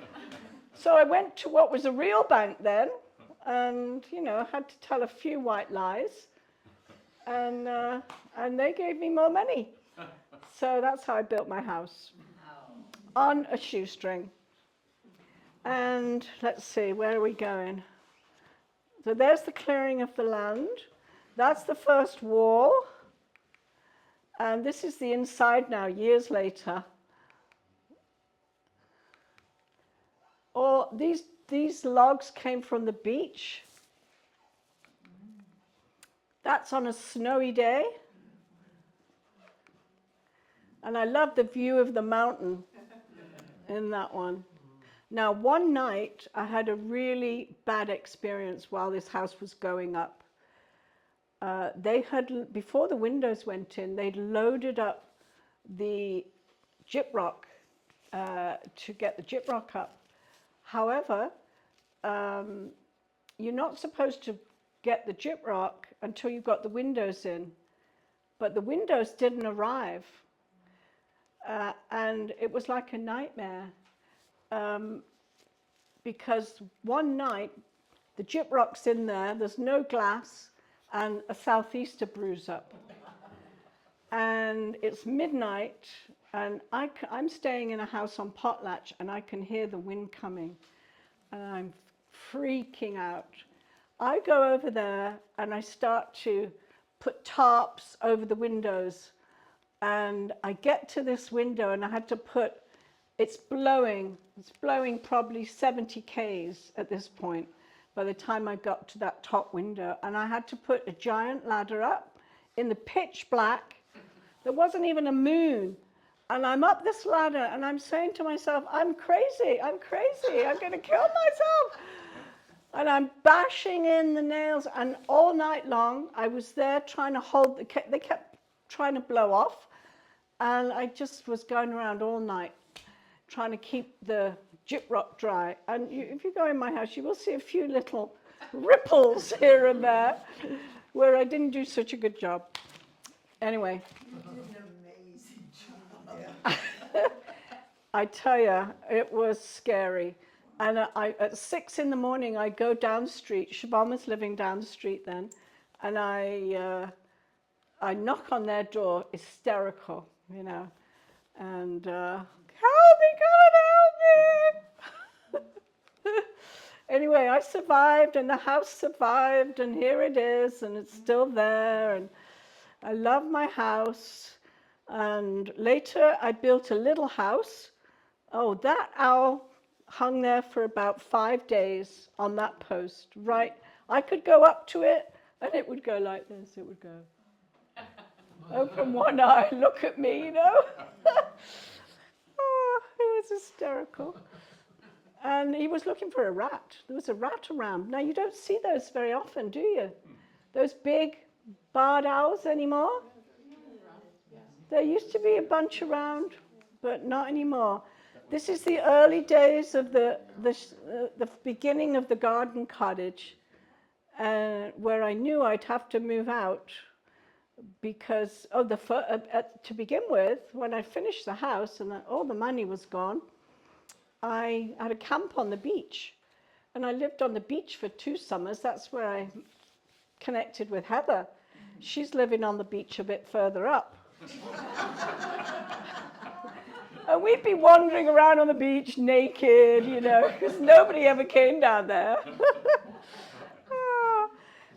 So I went to what was a real bank then, and, you know, had to tell a few white lies, and they gave me more money. So that's how I built my house, on a shoestring. And let's see, where are we going? So there's the clearing of the land. That's the first wall. And this is the inside now, years later. Or these logs came from the beach. That's on a snowy day. And I love the view of the mountain in that one. Now, one night, I had a really bad experience while this house was going up. They had, before the windows went in, they'd loaded up the gyprock to get the gyprock up. However, you're not supposed to get the gyprock until you've got the windows in. But the windows didn't arrive. And it was like a nightmare. Because one night, the gyprock's in there, there's no glass, and a southeaster brews up. And it's midnight, and I'm staying in a house on Potlatch, and I can hear the wind coming, and I'm freaking out. I go over there, and I start to put tarps over the windows, and I get to this window, and I had to put, it's blowing probably 70 Ks at this point by the time I got to that top window, and I had to put a giant ladder up in the pitch black. There wasn't even a moon, and I'm up this ladder, and I'm saying to myself, I'm crazy, I'm going to kill myself. And I'm bashing in the nails, and all night long, I was there trying to hold, they kept trying to blow off, and I just was going around all night trying to keep the gyprock dry. And if you go in my house, you will see a few little ripples here and there where I didn't do such a good job. Anyway. You did an amazing job. I tell you, it was scary. And at 6 in the morning, I go down the street. Siobhan was living down the street then. And I knock on their door, hysterical, you know. And help me, God, help me! Anyway, I survived, and the house survived, and here it is, and it's still there, and I love my house. And later, I built a little house. Oh, that owl hung there for about 5 days on that post, right? I could go up to it, and it would go like this. It would go, open one eye, look at me, you know? Oh, it was hysterical. And he was looking for a rat. There was a rat around. Now, you don't see those very often, do you? Those big barred owls anymore? There used to be a bunch around, but not anymore. This is the early days of the beginning of the garden cottage, where I knew I'd have to move out because to begin with, when I finished the house and all the money was gone, I had a camp on the beach, and I lived on the beach for 2 summers. That's where I connected with Heather. She's living on the beach a bit further up. And we'd be wandering around on the beach naked, you know, because nobody ever came down there.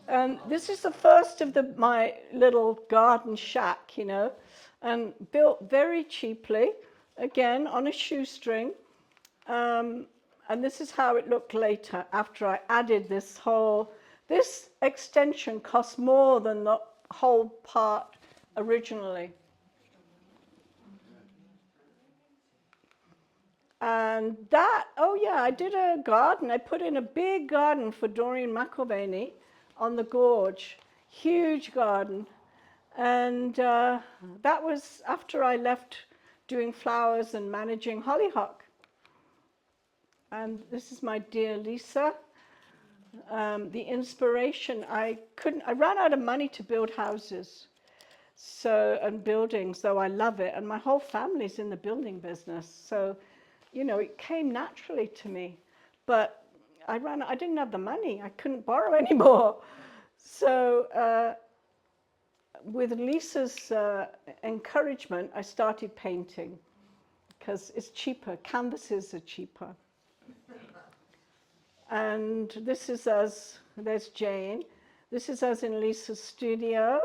And this is the first of my little garden shack, you know, and built very cheaply, again, on a shoestring. And this is how it looked later after I added this extension cost more than the whole part originally. And that, oh yeah, I did a garden. I put in a big garden for Doreen McIlvaney on the gorge, huge garden. And that was after I left doing flowers and managing Hollyhock. And this is my dear Lisa. The inspiration, I ran out of money to build houses and buildings, though I love it. And my whole family's in the building business. So, you know, it came naturally to me. But I didn't have the money. I couldn't borrow anymore. So with Lisa's encouragement, I started painting because it's cheaper. Canvases are cheaper. And this is us, there's Jane. This is us in Lisa's studio.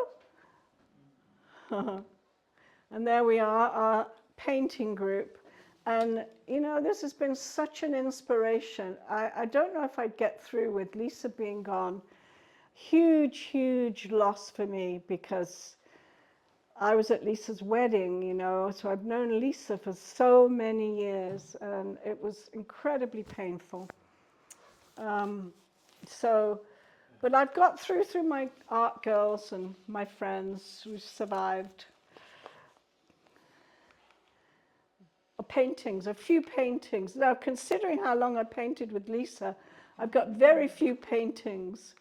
And there we are, our painting group. And, you know, this has been such an inspiration. I don't know if I'd get through with Lisa being gone. Huge, huge loss for me because I was at Lisa's wedding, you know, so I've known Lisa for so many years, and it was incredibly painful. But I've got through my art girls and my friends who survived. Paintings, a few paintings. Now, considering how long I painted with Lisa, I've got very few paintings,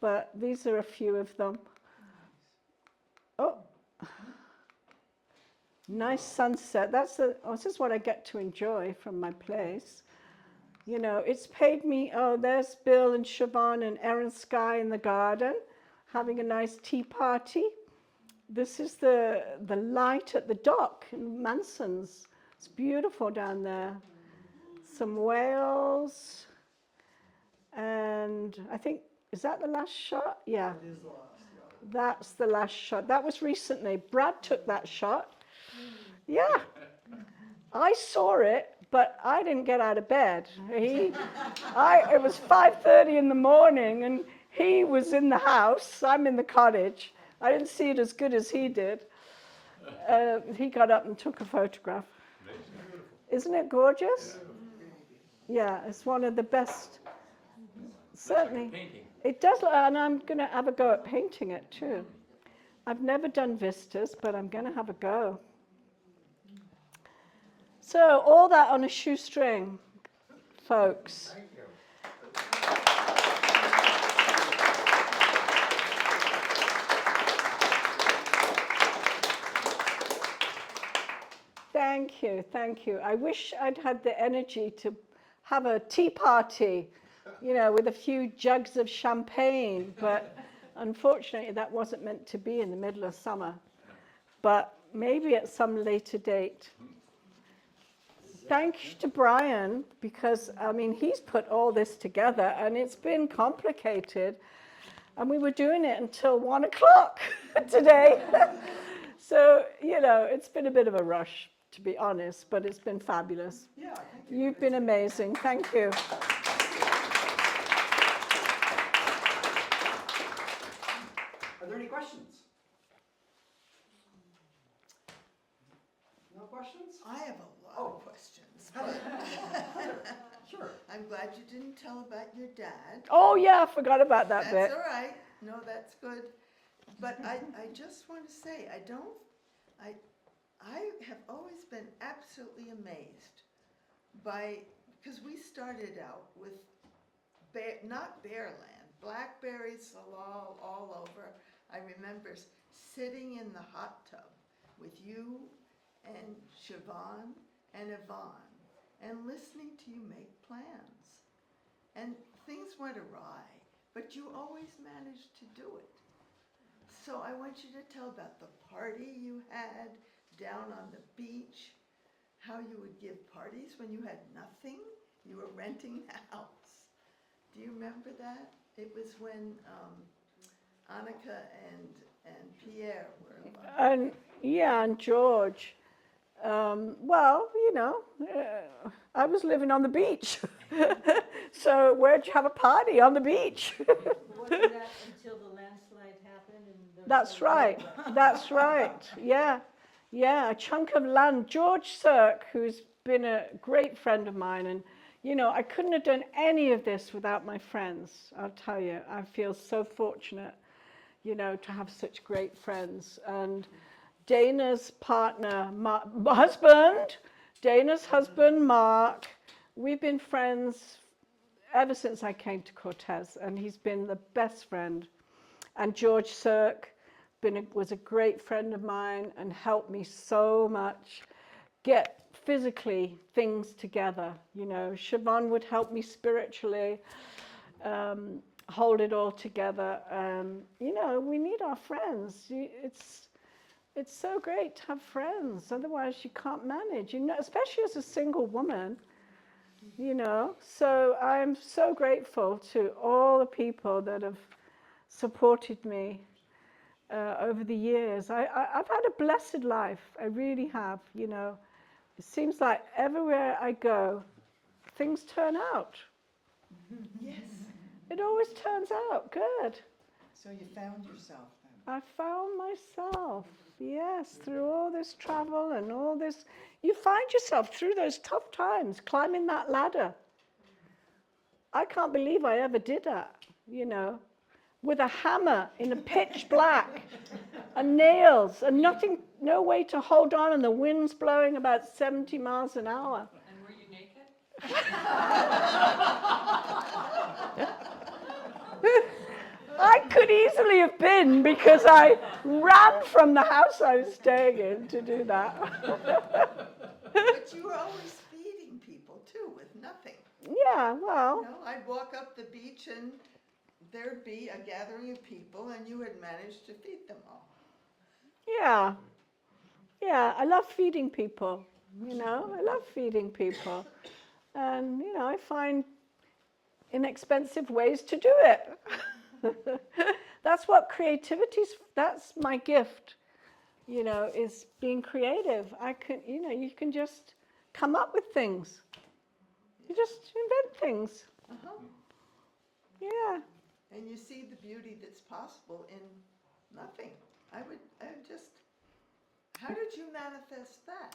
but these are a few of them. Oh, nice sunset. This is what I get to enjoy from my place. You know, it's paid me, there's Bill and Siobhan and Erin Skye in the garden, having a nice tea party. This is the light at the dock in Manson's. It's beautiful down there. Some whales. And I think, is that the last shot? Yeah. It is the last, yeah. That's the last shot. That was recently. Brad took that shot. Yeah. I saw it, but I didn't get out of bed. It was 5:30 in the morning, and he was in the house. I'm in the cottage. I didn't see it as good as he did. He got up and took a photograph. Isn't it gorgeous? Yeah, it's one of the best. Certainly. It does, and I'm going to have a go at painting it too. I've never done vistas, but I'm going to have a go. So all that on a shoestring, folks. Thank you. Thank you, thank you. I wish I'd had the energy to have a tea party, you know, with a few jugs of champagne, but unfortunately that wasn't meant to be in the middle of summer. But maybe at some later date. Thanks to Brian, because, I mean, he's put all this together, and it's been complicated. And we were doing it until 1 o'clock today. So, you know, it's been a bit of a rush, to be honest, but it's been fabulous. Yeah, thank you. You've been amazing. Thank you. Are there any questions? No questions? I have a lot Oh. of questions. Heather. Heather, sure. I'm glad you didn't tell about your dad. Oh, yeah, I forgot about that That's bit. all right. No, that's good. But I just want to say, I have always been absolutely amazed by, because we started out with not bare land, blackberries all over. I remember sitting in the hot tub with you and Siobhan and Yvonne and listening to you make plans. And things went awry, but you always managed to do it. So I want you to tell about the party you had down on the beach, how you would give parties when you had nothing. You were renting the house. Do you remember that? It was when Annika and Pierre were alive. And yeah, and George. Well, you know, I was living on the beach. So where'd you have a party? On the beach. Wasn't that until the landslide happened and there was That's no right. road? That's right. Yeah. Yeah, a chunk of land. George Cirque, who's been a great friend of mine, and you know, I couldn't have done any of this without my friends. I'll tell you, I feel so fortunate, you know, to have such great friends. And Dana's partner, husband, Dana's husband, Mark, we've been friends ever since I came to Cortes, and he's been the best friend. And George Cirque was a great friend of mine and helped me so much get physically things together. You know, Siobhan would help me spiritually, hold it all together. You know, we need our friends. It's so great to have friends. Otherwise, you can't manage. You know, especially as a single woman. You know, so I'm so grateful to all the people that have supported me over the years. I've had a blessed life. I really have. You know, it seems like everywhere I go, things turn out. Yes. It always turns out good. So you found yourself then? I found myself, yes, through all this travel and all this. You find yourself through those tough times, climbing that ladder. I can't believe I ever did that, you know, with a hammer in a pitch black and nails and nothing, no way to hold on, and the wind's blowing about 70 miles an hour. And were you naked? I could easily have been, because I ran from the house I was staying in to do that. But you were always feeding people too with nothing. Yeah, well, You know, I'd walk up the beach and there'd be a gathering of people and you had managed to feed them all. yeah. Yeah, I love feeding people, you know. I love feeding people. And, you know, I find inexpensive ways to do it. That's what that's my gift, you know, is being creative. You know, you can just come up with things. You just invent things. Uh-huh. Yeah. And you see the beauty that's possible in nothing. How did you manifest that?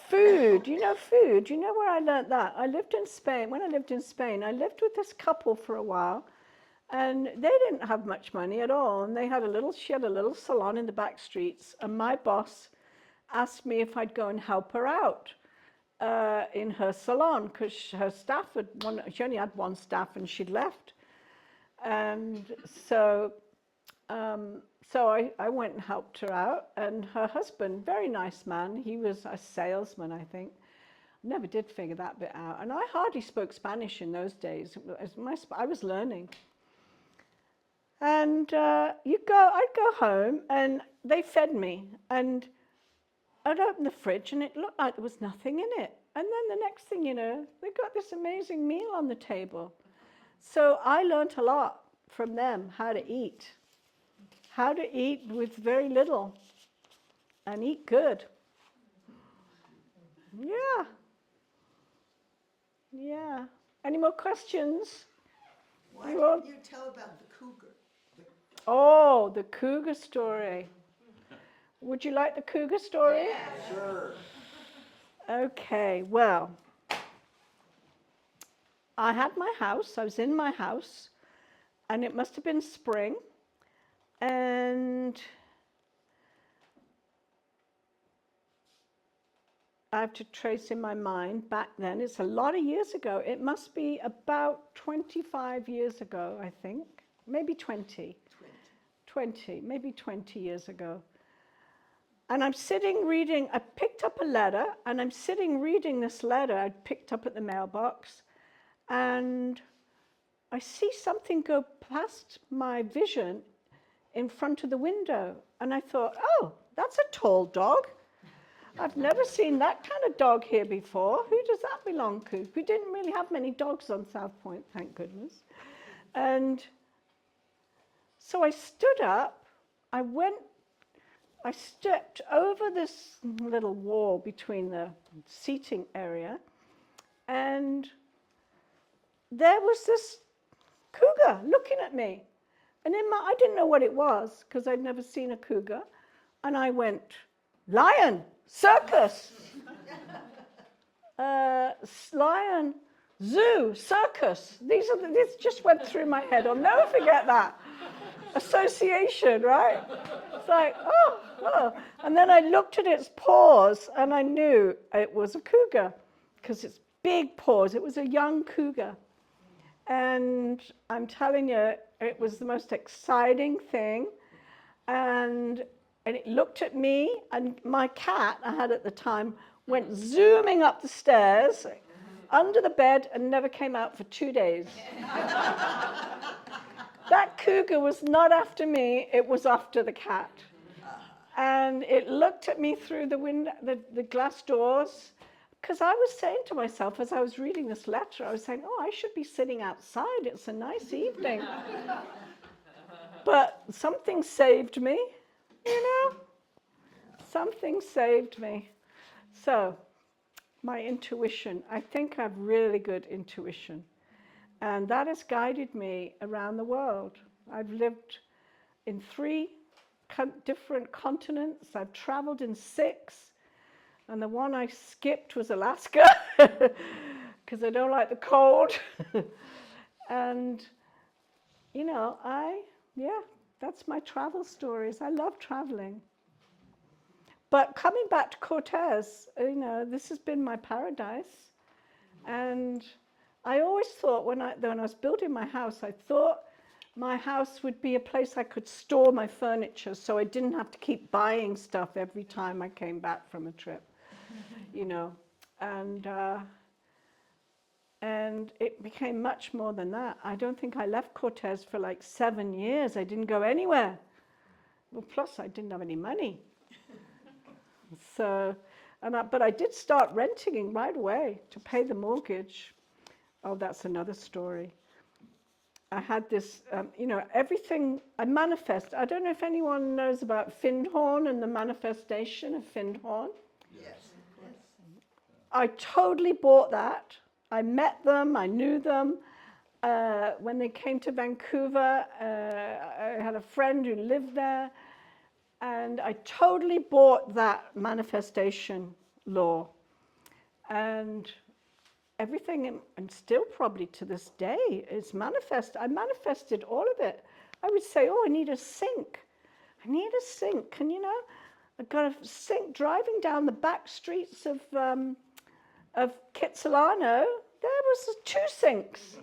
Food, you know, food. You know where I learnt that? I lived in Spain. When I lived in Spain, I lived with this couple for a while, and they didn't have much money at all. And she had a little salon in the back streets, and my boss asked me if I'd go and help her out in her salon, because her staff she only had one staff and she'd left. And so I went and helped her out, and her husband, very nice man, he was a salesman, I think. Never did figure that bit out. And I hardly spoke Spanish in those days. I was learning. And I'd go home, and they fed me. And I'd open the fridge, and it looked like there was nothing in it. And then the next thing you know, they got this amazing meal on the table. So I learned a lot from them, how to eat with very little and eat good. Yeah. Yeah. Any more questions? Why You all- didn't you tell about the cougar? Oh, the cougar story. Would you like the cougar story? Sure. Okay, well, I had my house, I was in my house, and it must have been spring, and I have to trace in my mind back then. It's a lot of years ago. It must be about 25 years ago, I think. Maybe 20. 20, maybe 20 years ago. And I'm sitting reading, I picked up a letter, and I'm sitting reading this letter I'd picked up at the mailbox, and I see something go past my vision in front of the window. And I thought, oh, that's a tall dog. I've never seen that kind of dog here before. Who does that belong to? We didn't really have many dogs on South Point, thank goodness. And so I stood up, I stepped over this little wall between the seating area, And there was this cougar looking at me. And I didn't know what it was because I'd never seen a cougar. And I went, lion, circus. Lion, zoo, circus. These just went through my head. I'll never forget that. Association, right? It's like, oh. And then I looked at its paws and I knew it was a cougar because it's big paws. It was a young cougar. And I'm telling you, it was the most exciting thing. And it looked at me, and my cat I had at the time went zooming up the stairs under the bed and never came out for 2 days. That cougar was not after me, it was after the cat. And it looked at me through the window, the glass doors, because I was saying to myself as I was reading this letter, I was saying, oh, I should be sitting outside, it's a nice evening. But something saved me, you know? Something saved me. So, my intuition, I think I have really good intuition. And that has guided me around the world. I've lived in 3 different continents. I've traveled in 6. And the one I skipped was Alaska, because I don't like the cold. And, you know, that's my travel stories. I love traveling. But coming back to Cortes, you know, this has been my paradise. And I always thought when I was building my house, I thought my house would be a place I could store my furniture so I didn't have to keep buying stuff every time I came back from a trip, you know. And it became much more than that. I don't think I left Cortes for like 7 years. I didn't go anywhere. Well, plus I didn't have any money. So, but I did start renting right away to pay the mortgage. Oh, that's another story. I had this, you know, everything I manifest. I don't know if anyone knows about Findhorn and the manifestation of Findhorn. Yes. I totally bought that. I met them, I knew them. When they came to Vancouver, I had a friend who lived there. And I totally bought that manifestation law. And everything, and still probably to this day, is manifest. I manifested all of it. I would say, oh, I need a sink. I need a sink. And you know, I got a sink driving down the back streets of Kitsilano. There was 2 sinks.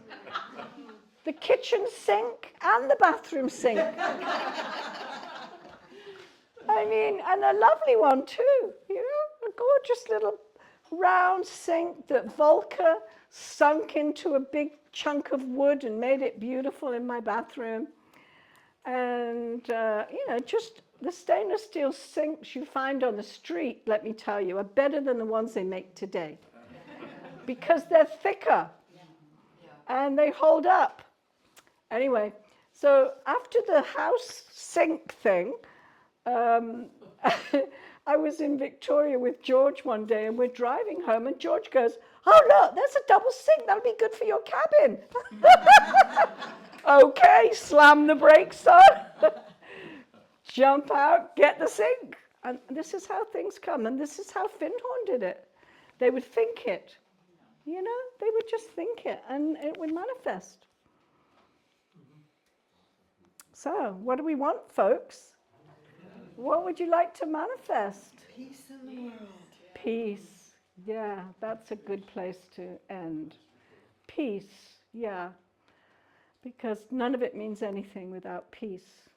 The kitchen sink and the bathroom sink. I mean, and a lovely one too, you know, a gorgeous little round sink that Volker sunk into a big chunk of wood and made it beautiful in my bathroom. And, you know, just the stainless steel sinks you find on the street, let me tell you, are better than the ones they make today. Because they're thicker and they hold up. Anyway, so after the house sink thing, I was in Victoria with George one day and we're driving home and George goes, oh look, there's a double sink, that'll be good for your cabin. Okay, slam the brakes on, jump out, get the sink. And this is how things come, and this is how Findhorn did it. They would think it, you know, they would just think it and it would manifest. So, what do we want, folks? What would you like to manifest? Peace in the world. Peace. Yeah, that's a good place to end. Peace, yeah. Because none of it means anything without peace.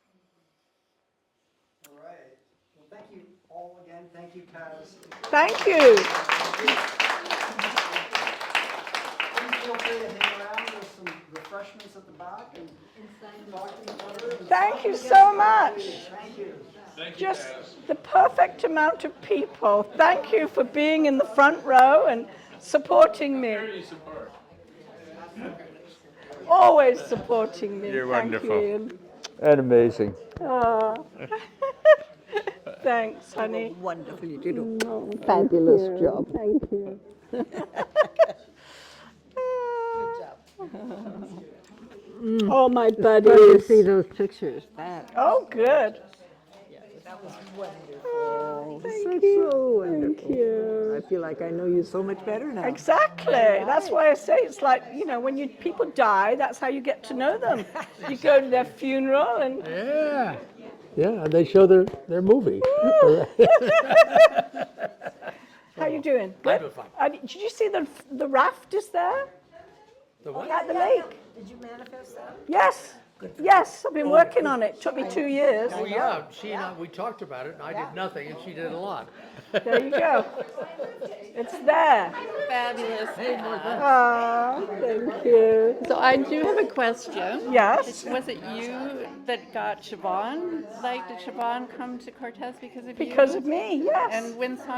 All right. Well, thank you all again. Thank you, Caz. Thank you. Please feel free to hang around. There's some refreshments at the back and talk to each other. Thank you so much. Thank you. Just the perfect amount of people. Thank you for being in the front row and supporting me. Always supporting me. You're Thank wonderful. you. And amazing. Oh. Thanks, honey. Wonderful, you did a Oh, fabulous job. Thank you. All my Glad to buddies. see those pictures. That. Oh, good. That was wonderful. Oh, Thank so you. wonderful. Thank you. I feel like I know you so much better now. Exactly. That's why I say it's like, when people die, that's how you get to know them. You go to their funeral and Yeah. Yeah, and they show their movie. how you doing? I'm doing fine. Did you see the raft is there The what? at the lake? Did you manifest that? Yes. Yes, I've been working on it. Took me 2 years. Oh, yeah, she and I, we talked about it, and I did nothing, and she did a lot. There you go. It's there. Fabulous. Oh, thank you. So I do have a question. Yes. Was it you that got Siobhan? Like, did Siobhan come to Cortes because of you? Because of me, yes. And when saw